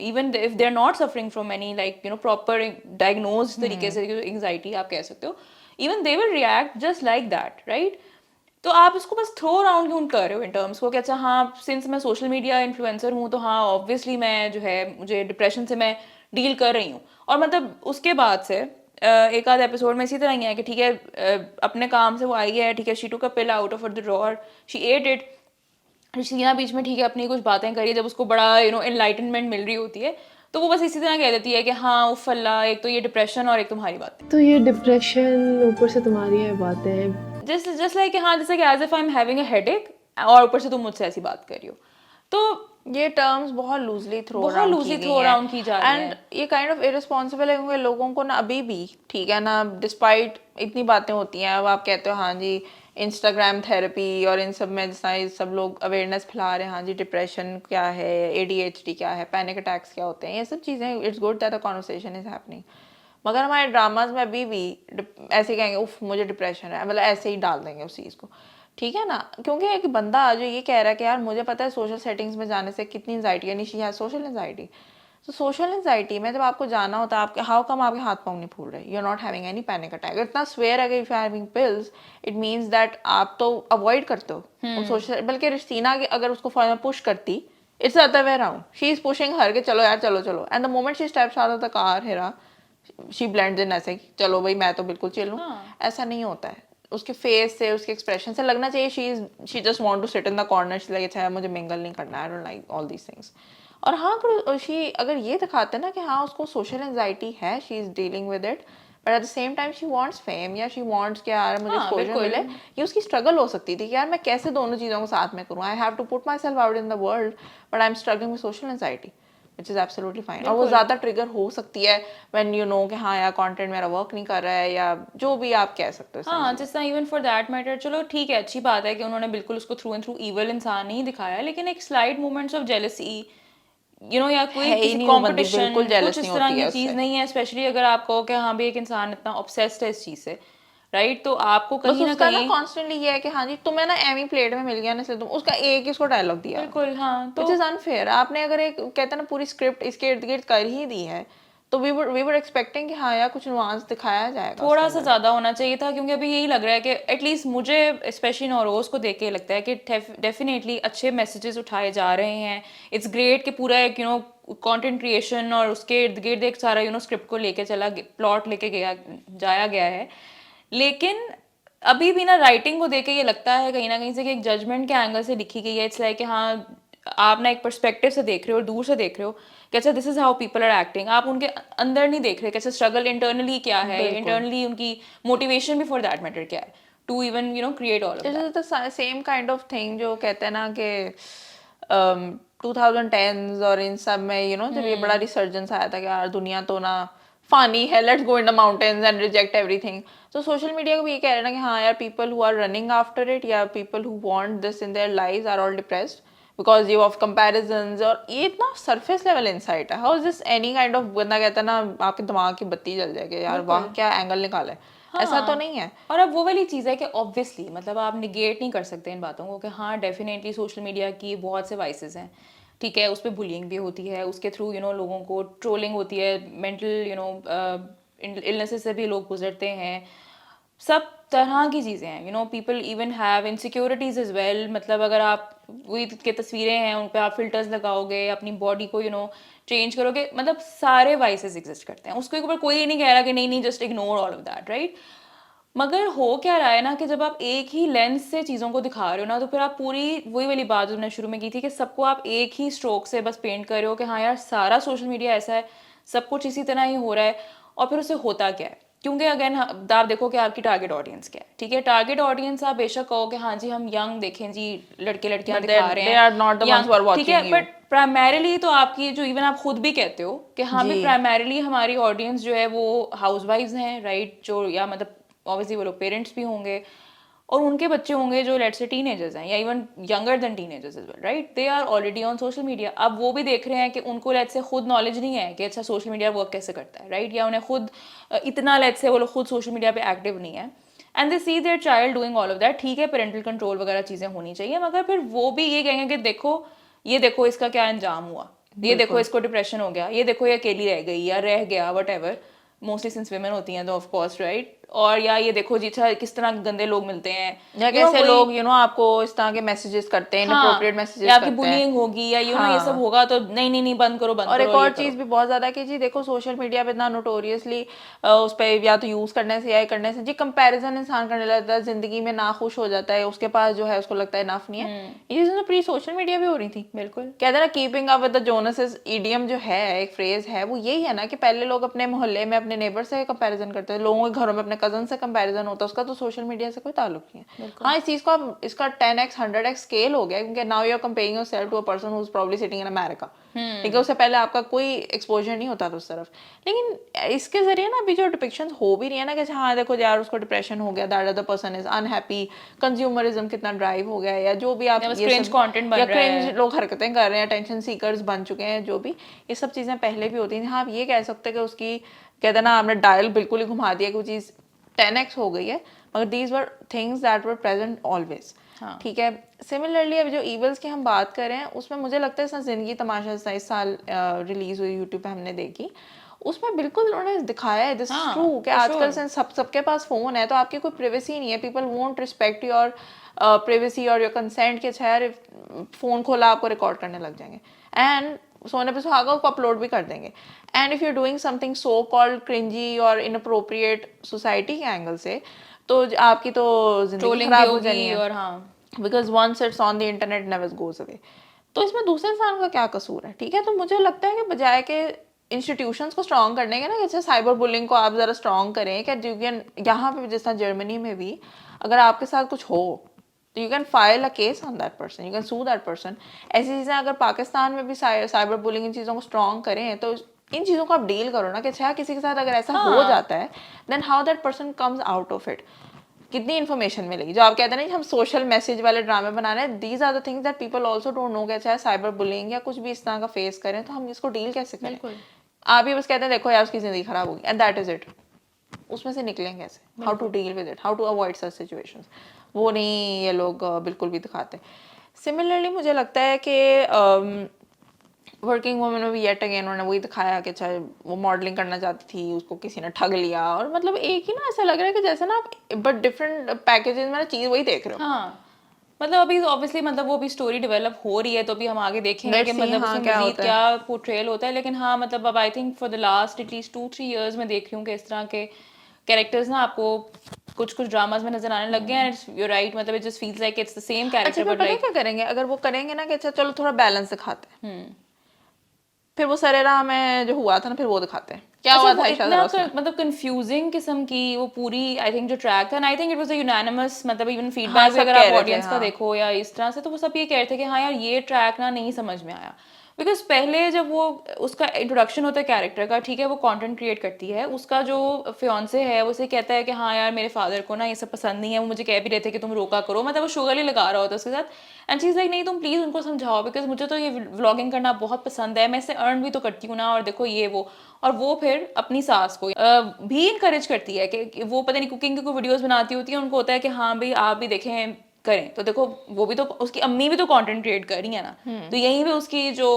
even if they are not suffering from any like proper diagnose तरीके से एंग्जाइटी आप कह सकते हो, even they will react just like that, right. तो आप इसको बस थ्रो अराउंड क्यों कर रहे हो इन टर्म्स को कि अच्छा हाँ सिंस मैं सोशल मीडिया इन्फ्लुएंसर हूँ तो हाँ ऑब्वियसली मैं जो है मुझे डिप्रेशन से मैं डील कर रही हूँ। और मतलब उसके बाद से एक आध एपिसोड में इसी तरह ही है कि ठीक है अपने काम से वो आई है, ठीक है she took a pill out of the drawer, she ate it, Rishiya बीच में ठीक है अपनी कुछ बातें करी, जब उसको बड़ा एनलाइटनमेंट मिल रही होती है तो वो बस इसी तरह कह देती है कि हाँ उफ अल्लाह एक तो ये डिप्रेशन और एक तुम्हारी बातें, तो ये डिप्रेशन ऊपर से तुम्हारी ये बातें जस्ट लाइक हाँ जैसे कि as if I am having a headache और ऊपर से तुम मुझसे ऐसी बात कर रही हो। तो ये टर्म्स बहुत लूजली थ्रो अराउंड की जा रही एंड है। ये काइंड ऑफ इररिस्पॉन्सिबल है क्योंकि लोगों को ना अभी भी ठीक है ना, डिस्पाइट इतनी बातें होती हैं, अब आप कहते हो हाँ जी इंस्टाग्राम थेरेपी और इन सब में जैसा सब लोग अवेयरनेस फैला रहे हैं, हाँ जी डिप्रेशन क्या है, ADHD क्या है, पैनिक अटैक्स क्या होते हैं, ये सब चीज़ें it's good that the conversation is happening, मगर हमारे ड्रामाज में अभी भी ऐसे कहेंगे उफ मुझे डिप्रेशन है, मतलब ऐसे ही डाल देंगे उस चीज़ को, ठीक है ना। क्योंकि एक बंदा जो ये कह रहा है कि यार मुझे पता है सोशल सेटिंग्स में जाने से कितनी एंजाइटी, यानी शी हैज सोशल एंजाइटी। तो सोशल एंजाइटी में जब आपको जाना होता है, आपके हाउ कम आपके हाथ पाँव नहीं फूल रहे, you are not having any panic attack, इतना स्वेयर अगर if you are having pills it means that आप तो अवॉइड करते हो सोशल। बल्कि रिस्टीना अगर उसको फॉर पुश करती, it's the other way around, she is pushing her के चलो यार चलो चलो, and the moment she steps out of the car हिरा शी ब्लेंड्स इन, ऐसे कि चलो भाई मैं तो बिल्कुल चिल हूँ। ऐसा नहीं होता है, उसके फेस से उसके एक्सप्रेशन से लगना चाहिए she just want to sit in the corner, she like अच्छा मुझे मिंगल नहीं करना, I don't like all these things. और हाँ शी अगर ये दिखाते हैं ना कि हाँ उसको सोशल एंजाइटी है, she is dealing with it, but at the same time she wants fame या शी वांट्स कि यार मुझे एक्सपोजर मिले, ये उसकी स्ट्रगल हो सकती थी कि यार मैं कैसे दोनों चीज़ों को साथ में करूँ, I have to put myself out in the world but I am struggling with social anxiety which is absolutely fine. और वो ज़्यादा ट्रिगर हो सकती है व्हेन यू नो कि हाँ यार कंटेंट मेरा वर्क नहीं कर रहा है, या जो भी आप कह सकते हो। हाँ, जिस तरह इवन फॉर दैट मैटर, चलो ठीक है, अच्छी बात है कि उन्होंने बिल्कुल उसको थ्रू एंड थ्रू इवल इंसान नहीं दिखाया, लेकिन एक slide moments of jealousy, you know, या कोई है ही किसी नहीं, वो बंदी कंपटीशन, बिल्कुल jealous कुछ इस नहीं तरह होती है की चीज़ उससे। नहीं है, स्पेशली अगर आप कहो कि हाँ भी एक इंसान इतना ऑब्सेस्ड है इस चीज़ से, राइट, तो आपको बस कहीं ना उसका ना कहीं कॉन्स्टेंटली ये है कि हाँ जी तुम्हें ना एमी प्लेट में मिल गया ना, इसलिए तुम उसका एक ही उसको डायलॉग दिया, बिल्कुल, हाँ, तो विच इज अनफेयर। आपने अगर एक कहते हैं ना पूरी स्क्रिप्ट इसके इर्द गिर्द कर ही दी है, तो वी वर एक्सपेक्टिंग कि हाँ यार कुछ नुआंस दिखाया जाएगा थोड़ा उसके सा अंदर। ज़्यादा होना चाहिए था, क्योंकि अभी यही लग रहा है कि एटलीस्ट मुझे स्पेशली नौरोज को देख के लगता है कि डेफिनेटली अच्छे मैसेजेस उठाए जा रहे हैं। इट्स ग्रेट कि पूरा एक कंटेंट क्रिएशन और उसके इर्द गिर्द एक सारा स्क्रिप्ट को लेके प्लॉट लेके जाया गया है, लेकिन अभी भी ना राइटिंग को देख के ये लगता है कहीं ना कहीं से कि एक जजमेंट के एंगल से लिखी गई है। इट्स लाइक कि हाँ आप ना एक पर्सपेक्टिव से देख रहे हो और दूर से देख रहे हो कि अच्छा this is how people are acting, आप उनके अंदर नहीं देख रहे कैसे स्ट्रगल इंटरनली क्या है, इंटरनली उनकी मोटिवेशन भी फॉर दैट मैटर क्या है to even create all of it that. Is the same kind of thing जो कहते हैं ना कि 2010s और इन सब में जब ये बड़ा रिसर्जेंस आया था कि यार दुनिया तो ना फानी है, let's go in the mountains and reject everything. तो सोशल मीडिया को भी ये कह रहे हैं ना कि हाँ यार people who are running after it या people who want this in their lives are all depressed because you of comparisons. और ये इतना सरफेस लेवल इंसाइट है, how is this any kind of, बंदा कहता है ना आपके दिमाग की बत्ती जल जाएगी यार वाह क्या एंगल निकाला है, ऐसा तो नहीं है। और अब वो वाली चीज़ है कि ऑब्वियसली मतलब आप निगेट नहीं कर सकते इन बातों को कि हाँ डेफिनेटली सोशल मीडिया की बहुत से वाइसेस हैं, ठीक है, उस पर बुलिंग भी होती है, उसके थ्रू लोगों को ट्रोलिंग होती है, मेंटल इलनेसेस से भी लोग गुजरते हैं, सब तरह की चीज़ें हैं, people even have insecurities is well. मतलब अगर आप वही के तस्वीरें हैं उन पर आप फिल्टर्स लगाओगे, अपनी बॉडी को चेंज करोगे, मतलब सारे वाइसेस एग्जिस्ट करते हैं, उसके ऊपर कोई नहीं कह रहा कि नहीं नहीं just ignore all of that, right. मगर हो क्या रहा है ना कि जब आप एक ही लेंस से चीज़ों को दिखा रहे हो ना, तो फिर आप पूरी वही वाली बात जो मैंने शुरू में की थी कि सबको आप एक ही स्ट्रोक से बस पेंट कर रहे हो कि हाँ यार सारा सोशल मीडिया ऐसा है, सब कुछ इसी तरह ही हो रहा है। और फिर उससे होता क्या है, क्योंकि अगेन आप देखो कि आपकी टारगेट ऑडियंस क्या है, ठीक है, टारगेट ऑडियंस आप बेशक कहो कि हाँ जी हम यंग देखें जी, लड़के लड़कियां दिखा रहे they हैं, are not the ones who are young, ठीक है, watching you. बट प्राइमरीली तो आपकी जो इवन आप खुद भी कहते हो कि हाँ भी जी। प्राइमरीली हमारी ऑडियंस जो है वो हाउसवाइफ्स हैं, राइट, जो या मतलब ऑब्वियसली वो लोग पेरेंट्स भी होंगे और उनके बच्चे होंगे जो लेट्स से टीनेजर्स हैं या even younger than teenagers as well, right, they are already on social media. अब वो भी देख रहे हैं कि उनको लेट्स से खुद नॉलेज नहीं है कि अच्छा सोशल मीडिया वर्क कैसे करता है, राइट, या उन्हें खुद इतना लेट्स से वो लोग खुद सोशल मीडिया पे एक्टिव नहीं है, and they see their child doing all of that. ठीक है, पेरेंटल कंट्रोल वगैरह चीज़ें होनी चाहिए, मगर फिर वो भी ये कहेंगे कि देखो ये देखो इसका क्या अंजाम हुआ, ये देखो इसको डिप्रेशन हो गया, ये देखो ये अकेली रह गई या रह गया, what ever, mostly since women होती हैं तो ऑफ कोर्स, राइट, और या ये देखो जी अच्छा किस तरह गंदे लोग मिलते हैं या कैसे लोग आपको इस तरह के मैसेजेस करते हैं, इनअप्रोप्रिएट मैसेजेस या आपकी करते हैं, बुलिंग होगी या ये हाँ। सब होगा तो नहीं नहीं नहीं बंद करो बंद और करो, एक और ये चीज़ करो। भी बहुत ज़्यादा कि जी देखो सोशल मीडिया पे इतना नोटोरियसली उस पर या तो यूज़ करने से या करने से जी कंपैरिजन इंसान करने लगता है, ज़िंदगी में ना खुश हो जाता है, उसके पास जो है उसको लगता है इनफ नहीं है। ये चीज़ें प्री सोशल मीडिया भी हो रही थी, बिल्कुल, कहते हैं ना keeping up with the Joneses, idiom जो है एक फ्रेज है वो यही है ना कि पहले लोग अपने मोहल्ले में अपने नेबर से कंपैरिजन करते थे, लोगों के घरों में अपने कजन से कंपैरिजन होता है, उसका तो सोशल मीडिया से कोई ताल्लुक नहीं है। हाँ, इस चीज़ को आप इसका 10x 100x स्केल हो गया, क्योंकि now you are comparing yourself to a person who is probably sitting in America, ठीक है, उससे पहले आपका कोई एक्सपोजर नहीं होता था उस तरफ। लेकिन इसके जरिए ना अभी जो डिपिक्शन हो भी रही है ना कि हाँ देखो यार उसको डिप्रेशन हो गया, that other person is unhappy, consumerism कितना ड्राइव हो गया है, या जो भी आप ये cringe सब content बन या रहा है। cringe लोग हरकतें कर रहे हैं, अटेंशन सीकर्स बन चुके हैं, जो भी ये सब चीज़ें पहले भी होती थी। हाँ, आप ये कह सकते हैं कि उसकी कहते हैं ना आपने डायल बिल्कुल ही घुमा दिया कि वो चीज़ 10x हो गई है, मगर these were things that were present always. ठीक है, सिमिलरली अभी जो ईवल्स की हम बात कर रहे हैं उसमें मुझे लगता है ज़िंदगी तमाशा इस साल रिलीज हुई, यूट्यूब पे हमने देखी, उसमें बिल्कुल उन्होंने दिखाया है दिस हाँ, ट्रू कि for आजकल sure. से सबके पास फ़ोन है, तो आपकी कोई प्रिवेसी नहीं है, people won't respect your privacy और योर कंसेंट के यार फ़ोन खोला आपको रिकॉर्ड करने लग जाएंगे, एंड सोने पे सुहागा उसको अपलोड भी कर देंगे। And if you doing something so called cringey और इनअप्रोप्रिएट सोसाइटी के एंगल से, तो आपकी तो ज़िंदगी ट्रोलिंग भी खराब हो जानी होगी है, और हाँ because once it's on the internet never goes away. तो इसमें दूसरे इंसान का क्या कसूर है? ठीक है, तो मुझे लगता है कि बजाय के इंस्टीट्यूशंस को स्ट्रॉन्ग करने के ना, जैसे साइबर बुलिंग को आप ज़रा स्ट्रॉन्ग करें, क्या यू कैन यहाँ पे जैसा जर्मनी में भी अगर आपके साथ कुछ हो तो you can file a case on that person, you can sue that person. ऐसी चीज़ें अगर पाकिस्तान में भी साइबर बुलिंग इन चीज़ों को स्ट्रॉन्ग करें, तो इन चीज़ों को आप डील करो ना कि अच्छा किसी के साथ अगर ऐसा हो जाता है, then how that person comes out of it, कितनी इन्फॉर्मेशन मिलेगी। जो आप कहते हैं ना हम सोशल मैसेज वाले ड्रामे बना रहे हैं, these are the things that people also don't know, कि चाहे साइबर बुलिंग या कुछ भी इस तरह का फेस करें तो हम इसको डील कैसे करें। आप ही बस कहते हैं देखो यार उसकी ज़िंदगी खराब होगी एंड दैट इज़ इट, उसमें से निकलेंगे कैसे, how to deal with it, how to avoid such situations, वो नहीं ये लोग बिल्कुल भी दिखाते। सिमिलरली मुझे लगता है कि वर्किंग वुमन में भी येट अगेन उन्होंने वही दिखाया कि चाहे वो मॉडलिंग करना चाहती थी, उसको किसी ने ठग लिया, और मतलब एक ही ना ऐसा लग रहा है कि जैसे ना आप बट डिफरेंट पैकेजेस में ना चीज़ वही देख रहे हो। हाँ, मतलब अभी ऑब्वियसली मतलब वो भी स्टोरी डेवलप हो रही है, तो अभी हम आगे देखेंगे कि Let's see, मतलब हाँ, उसमें क्या मजीद होता है। क्या पोर्ट्रेयल होता है। लेकिन हाँ मतलब अब I think for the last at least 2-3 years में देख रही हूँ कि इस तरह के कैरेक्टर्स ना आपको कुछ कुछ ड्रामाज में नजर आने लग गए हैं। यू राइट, मतलब it just feels like it's the same अच्छा, कैरेक्टर फिर बट पता है लाइक क्या करेंगे, अगर वो करेंगे ना कि अच्छा चलो थोड़ा बैलेंस दिखाते हैं, फिर वो सरेराह में जो हुआ था ना फिर वो दिखाते हैं क्या हुआ था ईशा जरा उसमें। मतलब कंफ्यूजिंग किस्म की वो पूरी आई थिंक जो ट्रैक था, and I think it was a unanimous, मतलब इवन हाँ, फीडबैक भी सब अगर कह आप रहे थे, ऑडियंस का हाँ। देखो या इस तरह से, तो वो सब ये कह रहे थे कि हाँ यार ये ट्रैक ना नहीं समझ में आया। बिकॉज पहले जब वो उसका इंट्रोडक्शन होता है कैरेक्टर का, ठीक है, वो कंटेंट क्रिएट करती है, उसका जो फियांसे है वो उसे कहता है कि हाँ यार मेरे फादर को ना ये सब पसंद नहीं है, वो मुझे कह भी रहे थे कि तुम रोका करो, मतलब वो शुगर ही लगा रहा होता है उसके साथ। एंड चीज़ लाइक नहीं तुम प्लीज़ उनको समझाओ, बिकॉज मुझे तो ये व्लॉगिंग करना बहुत पसंद है, मैं इससे अर्न भी तो करती हूँ ना, और देखो ये वो। और वो फिर अपनी सास को भी इनकरेज करती है कि वो पता नहीं कुकिंग की कोई वीडियोस बनाती होती है, उनको होता है कि हाँ भाई आप भी देखें करें, तो देखो वो भी तो उसकी अम्मी भी तो कंटेंट क्रिएट कर रही है ना, तो यहीं पे उसकी जो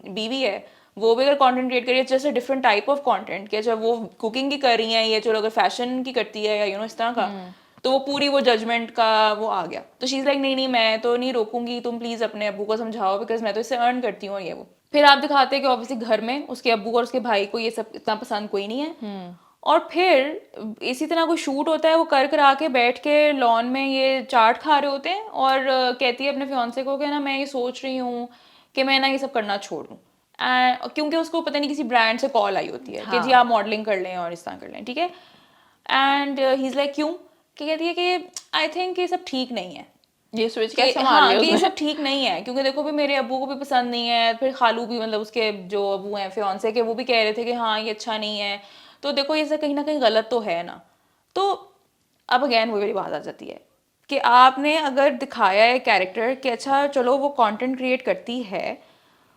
बीवी है वो भी अगर कंटेंट क्रिएट कर रही है, just a different type of content, कि जब वो कुकिंग की कर रही है, ये चलो अगर फैशन की करती है या यू नो इस तरह का, तो वो पूरी वो जजमेंट का वो आ गया। तो शी इज लाइक नहीं नहीं मैं तो नहीं रोकूंगी, तुम प्लीज अपने अब्बू को समझाओ बिकॉज मैं तो इससे अर्न करती हूँ, और ये वो। फिर आप दिखाते हैं कि ऑब्वियसली घर में उसके अब्बू और उसके भाई को ये सब इतना पसंद कोई नहीं है, और फिर इसी तरह कोई शूट होता है, वो कर करा के बैठ के लॉन में ये चाट खा रहे होते हैं, और कहती है अपने फियांसे को कि ना मैं ये सोच रही हूँ कि मैं ना ये सब करना छोड़ दूँ, क्योंकि उसको पता नहीं किसी ब्रांड से कॉल आई होती है कि जी आप मॉडलिंग कर लें और इस तरह कर लें, ठीक है। एंड ही इज़ लाइक क्यों, कि कहती है कि आई थिंक ये सब ठीक नहीं है, ये स्विच कि कैसे मार हाँ लिया कि ये उसने। सब ठीक नहीं है, क्योंकि देखो भी मेरे अब्बू को भी पसंद नहीं है, फिर खालू भी मतलब उसके जो अब्बू हैं फियांसे के वो भी कह रहे थे कि हाँ ये अच्छा नहीं है, तो देखो ये सब कहीं ना कहीं गलत तो है ना। तो अब अगेन वही वाली बात आ जाती है कि आपने अगर दिखाया है कैरेक्टर कि अच्छा चलो वो कंटेंट क्रिएट करती है,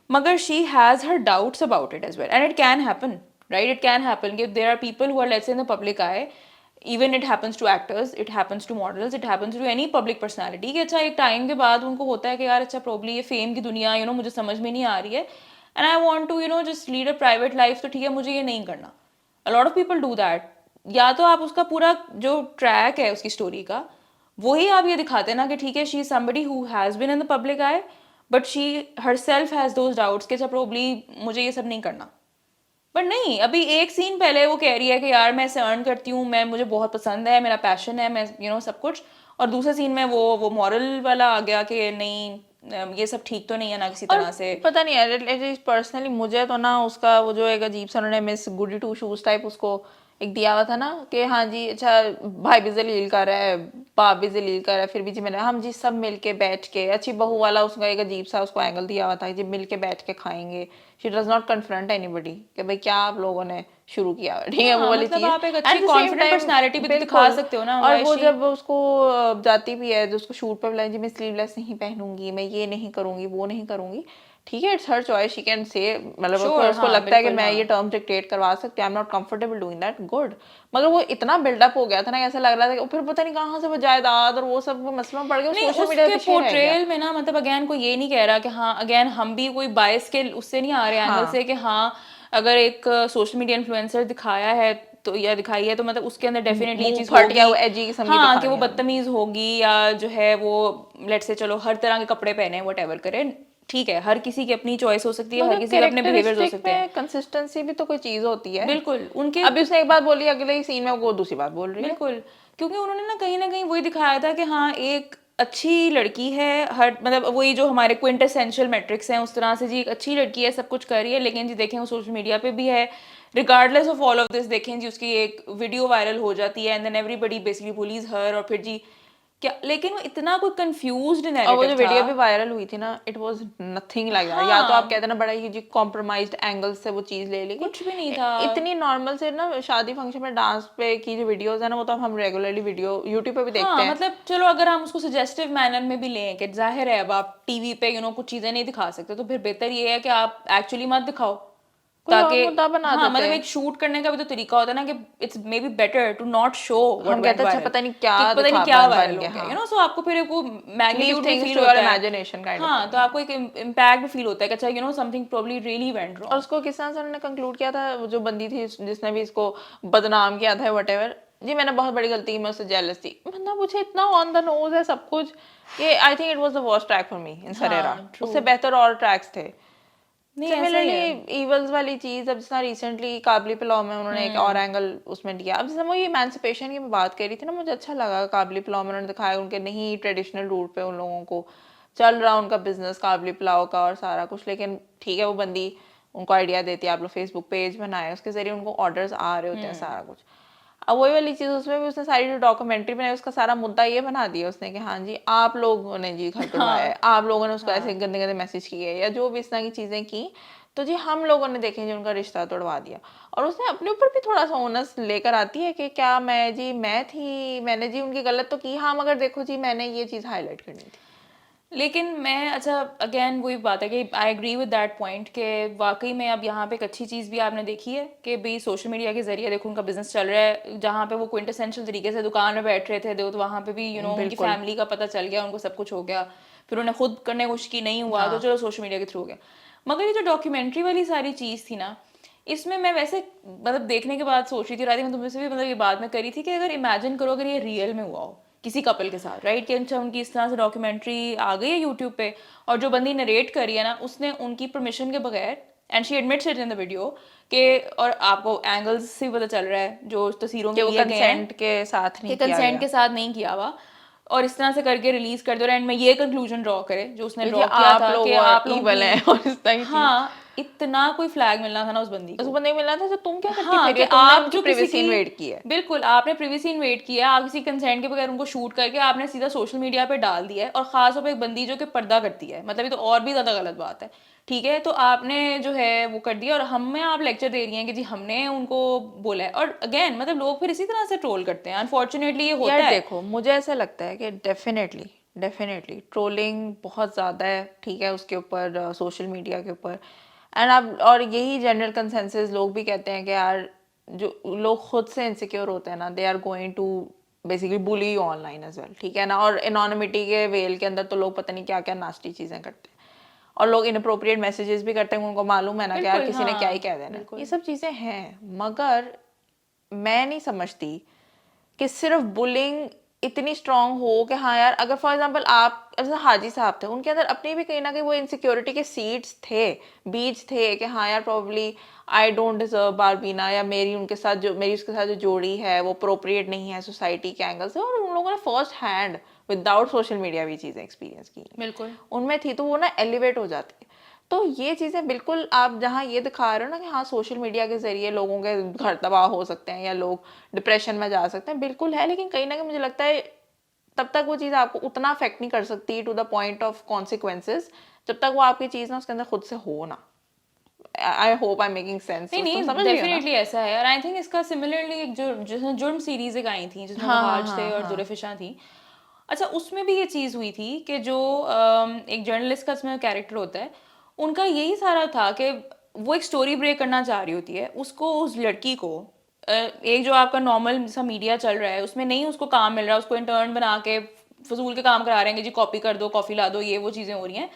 मगर she has her doubts about it as well, and it can happen, right, it can happen कि there are people who are let's say in the public eye, even it happens to actors, it happens to models, it happens to any public personality, कि अच्छा एक time के बाद उनको होता है कि यार अच्छा प्रॉब्ली ये फेम की दुनिया यू नो मुझे समझ में नहीं आ रही है, and I want to you know just lead a private life, तो ठीक है मुझे ये नहीं करना। A lot of people do that. या तो आप उसका पूरा जो ट्रैक है उसकी स्टोरी का वही आप ये दिखाते हैं ना कि ठीक है she is somebody who has been in the public I, but she herself has those doubts कि अच्छा प्रॉब्ली मुझे ये सब नहीं करना। पर नहीं, अभी एक सीन पहले वो कह रही है कि यार मैं इसे अर्न करती हूँ, मैं मुझे बहुत पसंद है, मेरा पैशन है, मैं यू नो सब कुछ, और दूसरे सीन में वो मॉरल वाला आ गया कि नहीं ये सब ठीक तो नहीं है ना किसी और तरह से। पता नहीं यार, पर्सनली मुझे तो ना उसका वो जो एक अजीब सा उन्होंने miss goody two shoes type उसको एक दिया हुआ था ना कि हाँ जी अच्छा भाई भी जलील कर रहा है, बाप भी जलील कर रहा है, फिर भी जी मैंने हम जी सब मिल के बैठ के, अच्छी बहू वाला उसका एक अजीब सा उसको एंगल दिया हुआ था जी मिल के बैठ के खाएंगे, she does not confront anybody कि भाई क्या आप लोगों ने शुरू किया हुआ है, ठीक है वो हाँ, वाली मतलब चीज। आप एक At अच्छी the same confident time, personality भी तो दिखा बिल्कुल। सकते हो ना, और why वो she- जब उसको जाती भी है जो उसको शूट पे बुलाए जी मैं स्लीवलेस नहीं पहनूंगी, मैं ये नहीं करूंगी, वो नहीं करूंगी, ठीक है it's her choice, she can say, मतलब अगर श्योर, उसको हाँ लगता है कि बिल्कुल, मैं ये हाँ टर्म डिक्टेट करवा सकती हूँ, I am not comfortable doing that, good. मगर वो इतना बिल्डअप हो गया था ना, ऐसा लग रहा था कि फिर पता नहीं कहाँ से वो जायदाद और वो सब वो मसलों में पड़ गया, नहीं, सोशल मीडिया के उसके पीछे रह गया। पोर्ट्रेयल में ना, मतलब अगेन कोई ये नहीं कह रहा कि हाँ, अगेन हम भी कोई बायस के उससे नहीं आ रहे एंगल हाँ से कि हाँ, अगर एक सोशल मीडिया इन्फ्लुएंसर दिखाया है तो या दिखाई है तो मतलब उसके अंदर डेफिनेटली ये मुंह चीज फट गया, होगी, वो एजी किस्म की हाँ, कि दिखानी वो है। बदतमीज होगी या जो है वो लेट से चलो हर तरह के कपड़े पहने वट एवर करे, ठीक है, हर किसी की अपनी चॉइस हो सकती है, हर मगर किसी के अपने बिहेवियर्स हो कैरेक्टरिस्टिक सकते हैं। में कंसिस्टेंसी भी तो कोई चीज होती है। बिल्कुल उनके, अभी उसने एक बात बोली, अगले ही सीन में वो दूसरी बात बोल रही है। बिल्कुल, क्योंकि उन्होंने ना कहीं वही दिखाया था कि हाँ, एक अच्छी लड़की है, हर मतलब वही जो हमारे क्विंटेसेंशियल मैट्रिक्स हैं उस तरह से जी, एक अच्छी लड़की है, सब कुछ कर रही है, लेकिन जी देखें वो सोशल मीडिया पे भी है, regardless of all of this, देखें जी उसकी एक वीडियो वायरल हो जाती है and then everybody basically bullies her, और फिर जी क्या, लेकिन वो इतना कोई कंफ्यूज्ड और वो नैरेटिव जो था। वीडियो भी वायरल हुई थी ना, it was nothing like that, या तो आप हाँ, कहते हैं ना बड़ा ही जी कॉम्प्रोमाइज्ड एंगल से वो चीज ले ली गई। कुछ भी नहीं था। इतनी नॉर्मल से ना शादी फंक्शन में डांस पे की जो वीडियोस है ना, वो तो हम रेगुलरली वीडियो यूट्यूब पे भी देखते हाँ, हैं। मतलब चलो अगर हम उसको सजेस्टिव मैनर में भी लें कि जाहिर है अब आप टीवी पे कुछ चीजें नहीं दिखा सकते, तो फिर बेहतर ये है कि आप एक्चुअली मत दिखाओ, कोई और ताकि मुद्दा बना हाँ, देते मतलब हैं। एक शूट करने का भी तो तरीका होता है ना कि it's maybe better to not show what हम वेंट कहते हैं अच्छा वायरल, पता नहीं कि क्या पता नहीं दिखा क्या बन वायरल हो गया, गया, हाँ। सो आपको फिर एक वो लीव मैग्नीट्यूड भी थिंग्स फील टू योर होता है। इमेजिनेशन काइंड ऑफ हाँ, थिंग। तो आपको एक इम्पैक्ट भी फील होता है कि अच्छा समथिंग प्रोबब्ली रियली वेंट और रॉन्ग। उसको किस तरह से उन्होंने कंक्लूड किया था, वो जो बंदी थी जिसने भी इसको बदनाम किया था व्हाटएवर, जी मैंने बहुत बड़ी गलती की, मैं उससे जेलस थी, बंदा मुझे इतना ऑन द नोज है सब कुछ, ये I think it was the worst track for me in सरेरा। हाँ, ट्रू, उससे बेहतर और ट्रैक्स थे। नहीं ऐसा ही सिमिलरली है। ईवल्स वाली चीज, अब जितना रिसेंटली काबली पुलाव में उन्होंने एक और एंगल उसमें दिया, अब जैसे वो ये इमेंसिपेशन की मैं बात कर रही थी ना, मुझे अच्छा लगा काबली पुलाव में उन्होंने दिखाया उनके नहीं ट्रेडिशनल रूट पे उन लोगों को चल रहा उनका बिजनेस काबली पुलाव का और सारा कुछ, लेकिन ठीक है वो बंदी उनको आइडिया देती है, आप लोग फेसबुक पेज बनाए, उसके जरिए उनको ऑर्डर्स आ रहे होते हैं सारा कुछ। अब वही वाली चीज उसमें भी उसने सारी जो डॉक्यूमेंट्री बनाई उसका सारा मुद्दा ये बना दिया उसने कि हाँ जी आप लोगों ने जी घर तुड़वाया है, आप लोगों ने उसको ऐसे गंदे गंदे मैसेज किए या जो भी इस तरह की चीजें की, तो जी हम लोगों ने देखें जी उनका रिश्ता तोड़वा दिया। और उसने अपने ऊपर भी थोड़ा सा ओनस लेकर आती है कि क्या मैं थी, मैंने जी उनकी गलत तो की, हाँ मगर देखो जी मैंने ये चीज़ हाईलाइट करनी थी। लेकिन मैं अच्छा अगेन वही बात है कि I agree with that point कि वाकई में अब यहाँ पे एक अच्छी चीज़ भी आपने देखी है कि भाई सोशल मीडिया के जरिए देखो उनका बिजनेस चल रहा है, जहाँ पे वो क्विंटेसेंशियल तरीके से दुकान में बैठ रहे थे तो वहाँ पे भी उनकी बिल्कुल। फैमिली का पता चल गया, उनको सब कुछ हो गया, फिर उन्हें खुद करने की कोशिश की, नहीं हुआ तो चलो सोशल मीडिया के थ्रू हो गया। मगर ये जो डॉक्यूमेंट्री वाली सारी चीज़ थी ना, इसमें मैं वैसे मतलब देखने के बाद सोच रही थी, रात में तुमसे भी मतलब ये बात मैं करी थी कि अगर इमेजिन करो अगर ये रियल में हुआ हो किसी कपल के साथ, राइट, कि अच्छा उनकी इस तरह से डॉक्यूमेंट्री आ गई है यूट्यूब पे और जो बंदी नरेट कर रही है ना उसने उनकी परमिशन के बगैर, and she admits it in the video के, और आपको एंगल्स से पता चल रहा है जो तस्वीरों कि में वो लिए गए हैं कंसेंट के साथ कि नहीं किया कंसेंट गया। के साथ नहीं किया हुआ, और इस तरह से करके रिलीज कर दो, एंड में ये कंक्लूजन ड्रॉ करे जो उसने कि जी ड्रॉ किया आप था लोग कि और आप लोगों ईवल हैं की, और इस तरह की चीज। हाँ, इतना कोई फ्लैग मिलना था ना उस बंदी उस को। बंदे को मिला था, तो तुम क्या करती हाँ, फिर कि तुमने आप उनकी जो किसी प्रिवेसी की, इन्वेड की है। बिल्कुल आपने प्रिवेसी इन्वेट किया, आप किसी कंसेंट के बगैर उनको शूट करके आपने सीधा सोशल मीडिया पे डाल दिया है, और खास तौर पे एक बंदी जो कि पर्दा करती है, मतलब ये तो और भी ज्यादा गलत बात है, ठीक है, तो आपने जो है वो कर दिया और हमें आप लेक्चर दे रही हैं कि जी हमने उनको बोला है, और अगेन मतलब लोग फिर इसी तरह से ट्रोल करते हैं, अनफॉर्चुनेटली ये होता यार है। देखो मुझे ऐसा लगता है कि डेफिनेटली ट्रोलिंग बहुत ज़्यादा है, ठीक है, उसके ऊपर सोशल मीडिया के ऊपर। एंड अब और यही जनरल कंसेंसस लोग भी कहते हैं कि यार जो लोग खुद से इनसिक्योर होते हैं ना, they are going to basically bully you online as well, ठीक है ना। और एनोनिमिटी के वेल के अंदर तो लोग पता नहीं क्या क्या नास्टी चीज़ें करते हैं, और लोग इनअप्रोप्रिएट मैसेजेस भी करते हैं, उनको मालूम है ना कि यार बिल्कुल, किसी ने क्या ही हाँ कह देना है। बिल्कुल। ये सब चीज़ें हैं, मगर मैं नहीं समझती कि सिर्फ बुलिंग इतनी स्ट्रांग हो कि हाँ यार, अगर फॉर एग्जांपल आप जैसे हाजी साहब थे, उनके अंदर अपनी भी कहीं ना कहीं वो इनसिक्योरिटी के सीड्स थे, बीज थे कि हाँ यार प्रॉब्ली आई डोंट डिजर्व बारबीना, या मेरी उसके साथ जो जोड़ी है वो अप्रोप्रिएट नहीं है सोसाइटी के एंगल से, और उन लोगों ने first hand without social media भी चीज़ें एक्सपीरियंस की बिल्कुल। उनमें थी, तो वो ना एलिवेट हो जाती है। तो ये चीज़ें बिल्कुल आप जहाँ ये दिखा रहे हो ना कि हाँ सोशल मीडिया के ज़रिए लोगों के घर तबाह हो सकते हैं या लोग डिप्रेशन में जा सकते हैं, बिल्कुल है, लेकिन कहीं ना कहीं मुझे लगता है तब तक वो चीज़ आपको उतना अफेक्ट नहीं कर सकती to the point of consequences जब तक वो आपकी चीज़ ना उसके अंदर खुद से हो ना। I hope I making sense. नहीं नहीं, समझ रही हो ना? डेफिनेटली ऐसा है। और आई थिंक इसका सिमिलरली एक जो जिसमें जुर्म सीरीज एक आई थी जिसमें हाँ हाँ वहाज थे हाँ और हाँ जुल्फिशा थी। अच्छा, उसमें भी ये चीज़ हुई थी कि जो एक जर्नलिस्ट का इसमें कैरेक्टर होता है, उनका यही सारा था कि वो एक स्टोरी ब्रेक करना चाह रही होती है, उसको उस लड़की को एक जो आपका नॉर्मल सा मीडिया चल रहा है उसमें नहीं उसको काम मिल रहा है, उसको इंटर्न बना के फजूल के काम करा रहे हैं कि जी कॉपी कर दो, कॉफ़ी ला दो, ये वो चीज़ें हो रही हैं।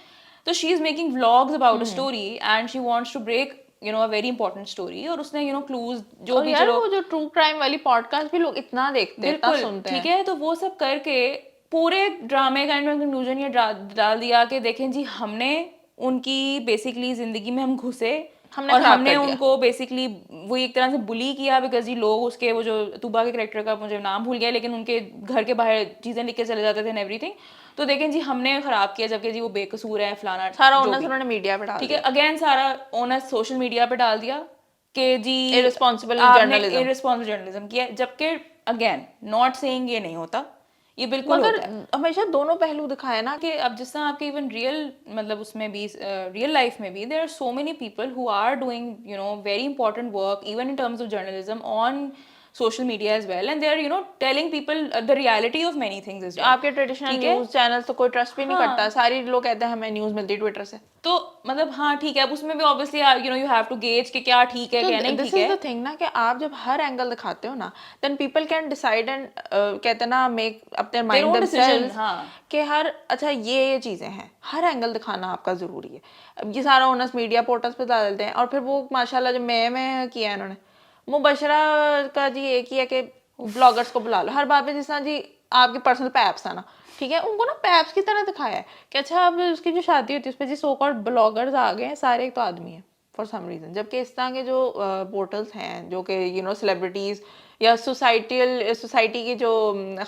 तो she is making vlogs about a story and she wants to break a very important story, और उसने क्लूज जो और भी, यार चलो वो जो ट्रू क्राइम वाली पॉडकास्ट भी लोग इतना देखते हैं, इतना बिल्कुल सुनते ठीक हैं। है, तो वो सब करके पूरे ड्रामे का एंड में कंक्लूजन ये डाल दिया कि देखें जी हमने उनकी बेसिकली जिंदगी में हम घुसे हमने और खराब हमने कर दिया। उनको बेसिकली वो एक तरह से बुली किया, बिकॉज जी लोग उसके वो जो तुबा के करेक्टर का मुझे नाम भूल गया, लेकिन उनके घर के बाहर चीजें लिख के चले जाते थे एंड एवरीथिंग। तो देखें जी हमने खराब किया, जबकि जी वो बेकसूर है, फलाना सारा जो ओनस भी। उन्होंने मीडिया पे डाल ठीक है, दिया। अगेन सारा ओनस सोशल मीडिया पे डाल दिया कि जी इररिस्पॉन्सिबल आपने जर्नलिज्म। इररिस्पॉन्सिबल जर्नलिज्म किया, जबकि अगेन नॉट सेइंग ये नहीं होता, ये बिल्कुल मगर होता है। हमेशा दोनों पहलू दिखाए ना। कि अब जिस तरह आपके इवन रियल मतलब उसमें भी रियल लाइफ में भी there are so many people who are doing very important work even in terms of journalism on social media as well, and they are telling people the reality of many things as well, आपके traditional ठीक है। News channel तो कोई trust भी नहीं हाँ, करता, सारी लोग कहते हैं हमें न्यूज मिलती है ट्विटर से। तो मतलब हाँ ठीक है, अब उसमें भी obviously you have to gauge कि क्या ठीक है तो क्या नहीं दिस ठीक इज है। द थिंग ना कि आप जब हर एंगल दिखाते हो ना then people can decide and कहते हैं ना make up their Their mind own decision, themselves हाँ। कि हर अच्छा ये चीजें हैं, हर एंगल दिखाना आपका जरूरी है। अब ये सारा ओनस मीडिया पोर्टल्स पे डाल देते हैं और फिर वो माशाल्लाह जो मैं किया है इन्होंने मुबशरा का जी एक ही है कि ब्लॉगर्स को बुला लो हर बात पे, जिस तरह जी आपके पर्सनल पैप्स है ना, ठीक है, उनको ना पैप्स की तरह दिखाया है कि अच्छा अब उसकी जो शादी होती है उस पर जी सो कॉल्ड ब्लॉगर्स आ गए हैं, सारे एक तो आदमी है फॉर सम रीजन, जबकि इस तरह के जो पोर्टल्स हैं जो कि सेलिब्रिटीज या सोसाइटी की जो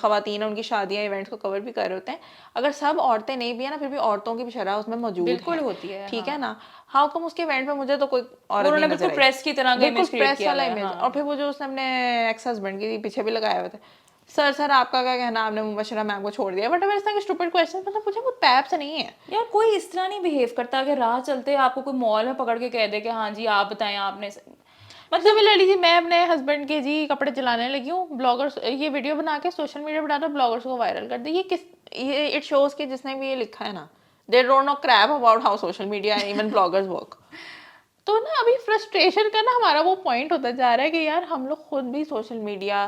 खवातीन हैं उनकी शादियां इवेंट्स को कवर भी कर रहे होते हैं, अगर सब औरतें नहीं भी है ना फिर भी औरतों की भी शरह उसमें मौजूद बिल्कुल है, होती है, ठीक है हाँ। ना। हाउ कम उसके इवेंट पे मुझे तो कोई औरत उन्होंने नहीं नजर बिल्कुल आई, प्रेस की तरह का बिल्कुल इमेज क्रिएट प्रेस किया वाला हुआ है, इमेज। हाँ। और फिर वो जो उसने अपने एक्स हस्बैंड के पीछे भी लगाया हुआ था, सर आपका क्या कहना, आपने मुबशरा मैम को छोड़ दिया, बट अगर इस तरह के स्टूपिड क्वेश्चन मतलब मुझे वो पैप से नहीं है। यार कोई इस तरह नहीं बिहेव करता कि राह चलते आपको कोई मॉल में पकड़ के कह दे कि हाँ जी आप बताएं आपने मतलब सिमिलरली जी मैं अपने हस्बैंड के जी कपड़े चलाने लगी हूँ, ब्लॉगर्स ये वीडियो बना के सोशल मीडिया पर डालो, ब्लॉगर्स को वायरल कर दे, ये इट शोज कि जिसने भी ये लिखा है ना they don't know crap about how social media even bloggers work. तो ना अभी फ्रस्ट्रेशन का ना हमारा वो पॉइंट होता जा रहा है कि यार हम लोग खुद भी सोशल मीडिया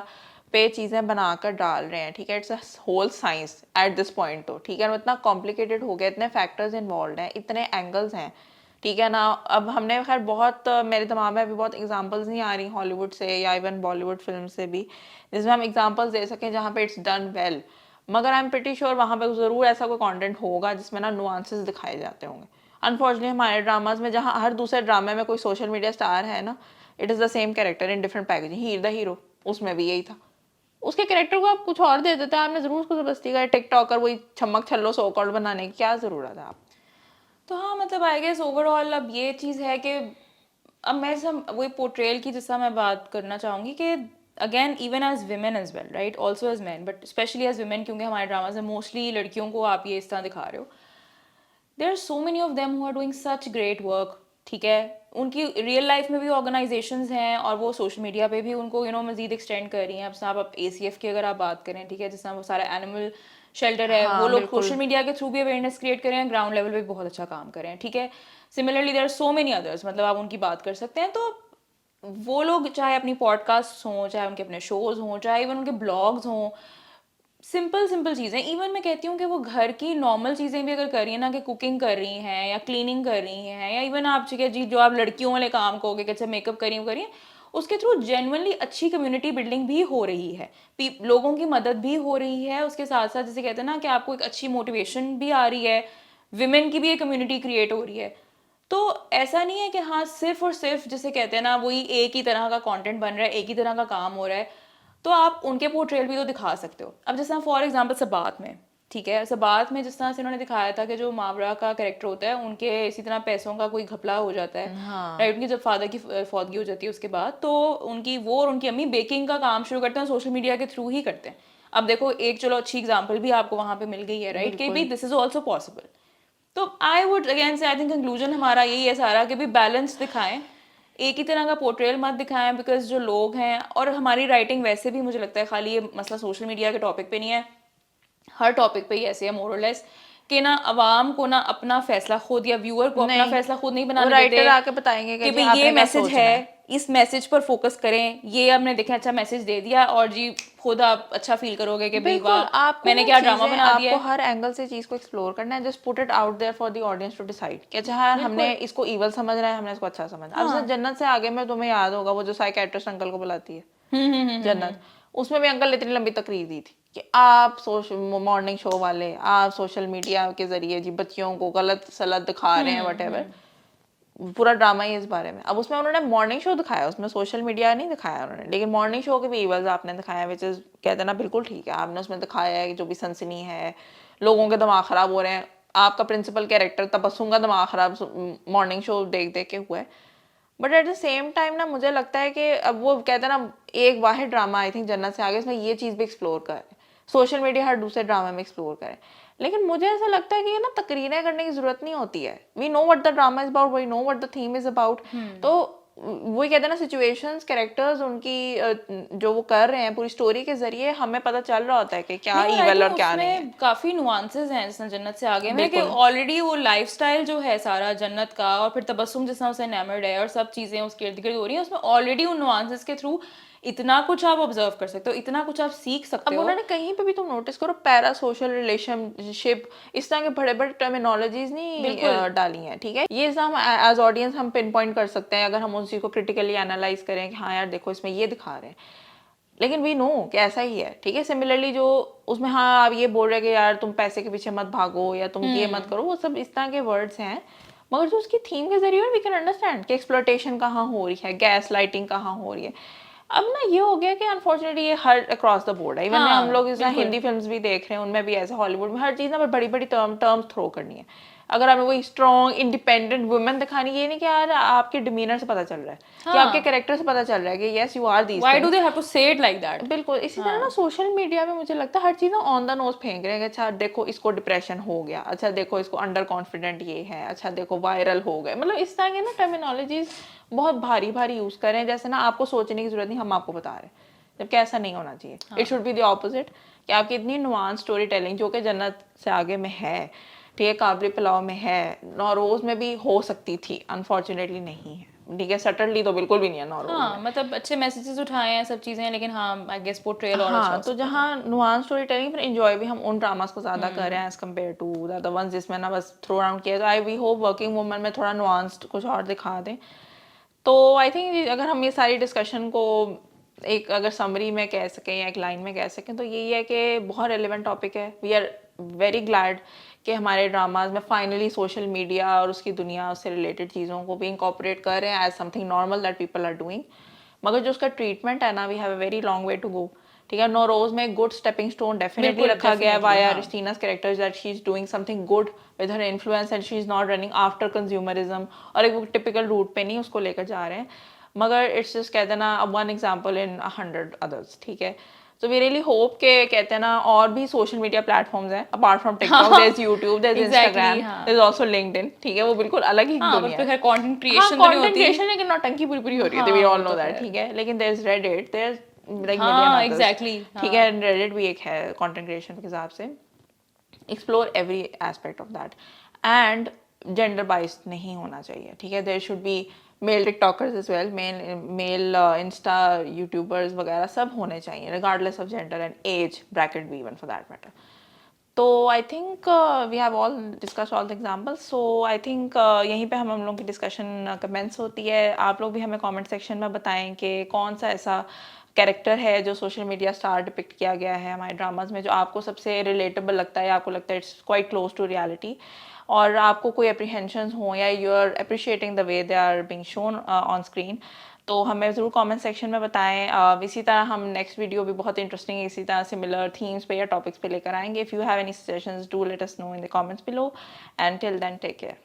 पे चीज़ें बनाकर डाल रहे हैं, ठीक है, it's a whole science at this point, तो ठीक है, इतना कॉम्प्लिकेटेड हो गया, इतने फैक्टर्स इन्वॉल्व हैं, इतने एंगल्स हैं, ठीक है ना। अब हमने खैर बहुत मेरे दिमाग में अभी बहुत एग्जांपल्स नहीं आ रही हॉलीवुड से या इवन बॉलीवुड फिल्म से भी जिसमें हम एग्जांपल्स दे सकें जहाँ पे इट्स डन वेल, मगर आई एम प्रिटी श्योर वहाँ पे ज़रूर ऐसा कोई कंटेंट होगा जिसमें ना नुआंसेस दिखाए जाते होंगे। अनफॉर्चुनेटली हमारे ड्रामाज में जहाँ हर दूसरे ड्रामे में कोई सोशल मीडिया स्टार है ना, it is the same character in different packaging, he the hero, उसमें भी यही था, उसके कैरेक्टर को आप कुछ और दे देते हैं, आपने जरूर उसको जबरदस्ती का टिकटॉकर वही छमक छल्लो सो कॉल्ड बनाने की क्या जरूरत है आप। तो हाँ मतलब आई गेस ओवरऑल अब ये चीज़ है कि अब मैं सब वही पोर्ट्रेल की जिसका मैं बात करना चाहूँगी कि again even as women as well right, also as man but specially as women, क्योंकि हमारे ड्रामाज में मोस्टली लड़कियों को आप ये इस तरह दिखा रहे हो, there are so many of them who are doing such great work, ठीक है, उनकी रियल लाइफ में भी ऑर्गेनाइजेशंस हैं और वो सोशल मीडिया पे भी उनको मज़ीद एक्सटेंड कर रही हैं। अब आप ACF की अगर आप बात करें, ठीक है, जिस तरह वो सारा एनिमल शेल्टर है, वो हाँ लोग बिल्कुल। सोशल मीडिया के थ्रू भी अवेयरनेस क्रिएट कर रहे हैं, ग्राउंड लेवल पे भी बहुत अच्छा काम कर रहे हैं, ठीक है। Similarly there are so many others, मतलब आप उनकी बात कर सकते हैं। तो वो लोग चाहे अपनी पॉडकास्ट हों, चाहे उनके अपने शोज़ हों, चाहे इवन उनके ब्लॉग्स हों, सिंपल चीज़ें, इवन मैं कहती हूँ कि वो घर की नॉर्मल चीज़ें भी अगर कर रही हैं ना, कि कुकिंग कर रही हैं या क्लीनिंग कर रही हैं या इवन आप ठीक है जी जो आप लड़कियों वाले काम कहोगे कि अच्छा मेकअप करिए, उसके थ्रू जेन्युइनली अच्छी कम्युनिटी बिल्डिंग भी हो रही है, लोगों की मदद भी हो रही है, उसके साथ साथ जैसे कहते हैं ना कि आपको एक अच्छी मोटिवेशन भी आ रही है, विमेन की भी एक कम्युनिटी क्रिएट हो रही है। तो ऐसा नहीं है कि हाँ सिर्फ और सिर्फ जैसे कहते हैं ना वही एक ही तरह का कंटेंट बन रहा है, एक ही तरह का काम हो रहा है, तो आप उनके पोर्ट्रेल भी तो दिखा सकते हो। अब जैसे फॉर एग्जांपल सबात में, ठीक है। बाद में जिस तरह से उन्होंने दिखाया था कि जो मावरा का कैरेक्टर होता है उनके इसी तरह पैसों का कोई घपला हो जाता है, हाँ राइट। उनकी जब फादर की फौतगी हो जाती है उसके बाद, तो उनकी वो और उनकी अम्मी बेकिंग का काम शुरू करते हैं, सोशल मीडिया के थ्रू ही करते हैं। अब देखो एक चलो अच्छी एग्जाम्पल भी आपको वहां पे मिल गई है, राइट, कि भाई दिस इज ऑल्सो पॉसिबल। तो आई वुड अगेन से आई थिंक कंक्लूजन हमारा यही है सारा कि भी बैलेंस दिखाएं, एक ही तरह का पोर्ट्रेल मत दिखाएं, बिकॉज जो लोग हैं और हमारी राइटिंग वैसे भी मुझे लगता है खाली ये मसला सोशल मीडिया के टॉपिक पे नहीं है, हर टॉपिक पे ही ऐसे है मोर और लेस, कि ना अवाम को ना अपना फैसला खुद या व्यूअर को अपना नहीं, फैसला खुद नहीं वो बनाने राइटर देते आके बताएंगे कि कि जी भाई आपने ये क्या मैसेज सोचना है, इस मैसेज पर फोकस करें, ये हमने देखे अच्छा मैसेज दे दिया और जी खुद आप अच्छा फील करोगे कि भाई बिल्कुल। वाह आपको मैंने ना क्या ड्रामा चीजें बना दिया आपको है। हर एंगल से चीज को एक्सप्लोर करना है, just put it out there for the audience to decide कि अच्छा हाँ, हमने इसको इवल समझ रहा है, हमने इसको अच्छा समझ। अब जैसे जन्नत से आगे में तुम्हें याद होगा वो जो साइकियाट्रिस्ट अंकल को बुलाती है जन्नत, उसमें भी अंकल ने इतनी लंबी तकरीर दी थी कि आप सोशल मॉर्निंग शो वाले आप सोशल मीडिया के जरिए जी बच्चियों को गलत सलत दिखा रहे हैं वटेवर, पूरा ड्रामा ही इस बारे में। अब उसमें उन्होंने मॉर्निंग शो दिखाया, उसमें सोशल मीडिया नहीं दिखाया उन्होंने, लेकिन मॉर्निंग शो के भी इवल्स आपने दिखाया, विच इज कहते हैं ना बिल्कुल ठीक है, आपने उसमें दिखाया है कि जो भी सनसनी है, लोगों के दिमाग खराब हो रहे हैं। आपका प्रिंसिपल कैरेक्टर तबस्सुम का दिमाग खराब मॉर्निंग शो देख देख के हुआ है। But at the same time ना मुझे लगता है कि अब वो कहते हैं ना एक वाहिद ड्रामा आई थिंक जन्नत से आगे, इसमें ये चीज़ भी एक्सप्लोर करें, सोशल मीडिया हर दूसरे ड्रामा में एक्सप्लोर करें। लेकिन मुझे ऐसा लगता है कि ये ना तकरीरें करने की जरूरत नहीं होती है। We know what the drama is about, we know what the theme is about. तो वही कहते हैं ना सिचुएशंस कैरेक्टर्स उनकी जो वो कर रहे हैं पूरी स्टोरी के जरिए हमें पता चल रहा होता है कि क्या नहीं, और I ईवल और think क्या नहीं है। उसमें काफी नुआंसेस हैं जिसमें जन्नत से आगे में कि बिल्कुल। ऑलरेडी वो लाइफस्टाइल जो है सारा जन्नत का, और फिर तबस्सुम जिस तरह उसे एनामर्ड है और सब चीजें उसके इर्द गिर्द हो रही हैं, उसमें ऑलरेडी उन नुआंसेस के थ्रू इतना कुछ आप ऑब्जर्व कर सकते हो, इतना कुछ आप सीख सकते अब हो। उन्होंने कहीं पे भी तुम नोटिस करो पैरा सोशल रिलेशनशिप इस तरह के बड़े बड़े टर्मिनोलॉजीज नहीं डाली हैं, ठीक है। ये हम एज ऑडियंस हम पिन पॉइंट कर सकते हैं अगर हम उस चीज को क्रिटिकली एनालाइज करें कि हाँ यार देखो इसमें ये दिखा रहे हैं, लेकिन वी नो कि ऐसा ही है, ठीक है। सिमिलरली जो उसमें हाँ आप ये बोल रहे कि यार तुम पैसे के पीछे मत भागो या तुम ये मत करो, वो सब इस तरह के वर्ड्स हैं, मगर जो उसकी थीम के जरिए वी कैन अंडरस्टैंड कि एक्सप्लॉयटेशन कहाँ हो रही है, गैस लाइटिंग कहाँ हो रही है। अब ना ये हो गया कि अनफॉर्चुनेटली ये हर अक्रॉस द बोर्ड है, इवन हम लोग इस हिंदी फिल्म्स भी देख रहे हैं, उनमें भी ऐसे हॉलीवुड में हर चीज़ ना बड़ी बड़ी टर्म्स थ्रो करनी है। अगर हमें वही स्ट्रॉन्ग इंडिपेंडेंट वुमेन दिखानी, ये नहीं कि यार आपके डिमीनर से पता चल रहा है कि आपके कैरेक्टर से पता चल रहा है कि yes you are this. Why do they have to say it like that. बिल्कुल इसी तरह ना सोशल मीडिया में मुझे लगता है हर चीज़ ना ऑन द नोज फेंक रहे हैं कि अच्छा देखो इसको डिप्रेशन हो गया, अच्छा देखो इसको अंडर कॉन्फिडेंट ये है, अच्छा देखो वायरल हो गए, मतलब इस तरह के ना टर्मिनोलॉजीज बहुत भारी भारी यूज़ कर रहे हैं, जैसे ना आपको सोचने की जरूरत नहीं, हम आपको बता रहे हैं, जबकि ऐसा नहीं होना चाहिए। It should be the opposite कि आपकी इतनी नुआंस स्टोरी टेलिंग जो कि जन्नत से आगे में है, ठीक है, काबली पुलाव में है, नौरोज में भी हो सकती थी, अनफॉर्चुनेटली नहीं है, ठीक है, सटनली तो बिल्कुल भी नहीं है नौरोज हाँ, मतलब अच्छे मैसेजेस उठाए हैं सब चीजें, लेकिन हाँ आई गेस पोर्ट्रेयल और अच्छा हाँ। हो तो सकता है। जहाँ नुआंस स्टोरी टेलिंग फिर एंजॉय भी हम उन ड्रामास को ज्यादा कर रहे हैं as compare to the other ones जिसमें ना बस थ्रो अराउंड किया। तो I we hope working woman में थोड़ा नुआंस्ड कुछ और दिखा दें। तो आई थिंक अगर हम ये सारी डिस्कशन को एक अगर समरी में कह सकें या एक लाइन में कह सकें तो यही है कि बहुत रेलिवेंट टॉपिक है। वी आर वेरी ग्लैड कि हमारे ड्रामाज में फाइनली सोशल मीडिया और उसकी दुनिया उससे रिलेटेड चीज़ों को भी इंकॉर्पोरेट कर रहे हैं as something normal that people are doing. मगर जो उसका ट्रीटमेंट है ना, we have a very long way to go, ठीक है। नौरोज में गुड स्टेपिंग स्टोन डेफिनेटली रखा गया है via रिस्टीना's character that she is doing something good with her influence and she is not running after consumerism और एक टिपिकल रूट पे नहीं उसको लेकर जा रहे हैं, मगर इट्स जस्ट कहते हैं ना वन एग्जाम्पल इन 100 अदर्स, ठीक है। So we really hope के कहते हैं ना और भी सोशल मीडिया प्लेटफॉर्म्स हैं apart from TikTok, there's YouTube, there's Instagram, there's also LinkedIn, ठीक है, वो बिल्कुल अलग ही दुनिया है। फिर कंटेंट हाँ क्रिएशन तो नहीं कंटेंट होती। क्रिएशन लेकिन नौटंकी पूरी पूरी हो रही है, we all know that, ठीक है। लेकिन there's Reddit, there's like million others, exactly ठीक है। Reddit भी एक है कंटेंट क्रिएशन के हिसाब से। Explore every aspect of that and gender biased नहीं होना चाहिए, ठीक है। There should be male tiktokers as well, male insta youtubers वगैरह सब होने चाहिए regardless of gender and age bracket भी इवन फॉर दैट मैटर। तो I think we have all discuss all the examples. So I think यहीं पे हम लोगों की डिस्कशन कमेंट्स होती है। आप लोग भी हमें कमेंट सेक्शन में बताएं कि कौन सा ऐसा कैरेक्टर है जो सोशल मीडिया स्टार डिपिक्ट किया गया है हमारे ड्रामाज में जो आपको सबसे रिलेटेबल लगता है, आपको लगता है it's quite close to reality. और आपको कोई एप्रीहेंशंस हो या you are appreciating the way they are being shown on screen, तो हमें ज़रूर कमेंट सेक्शन में बताएं। इसी तरह हम नेक्स्ट वीडियो भी बहुत इंटरेस्टिंग इसी तरह सिमिलर थीम्स पे या टॉपिक्स पे लेकर आएंगे। If you have any suggestions do let us know in the comments below, and till then take care.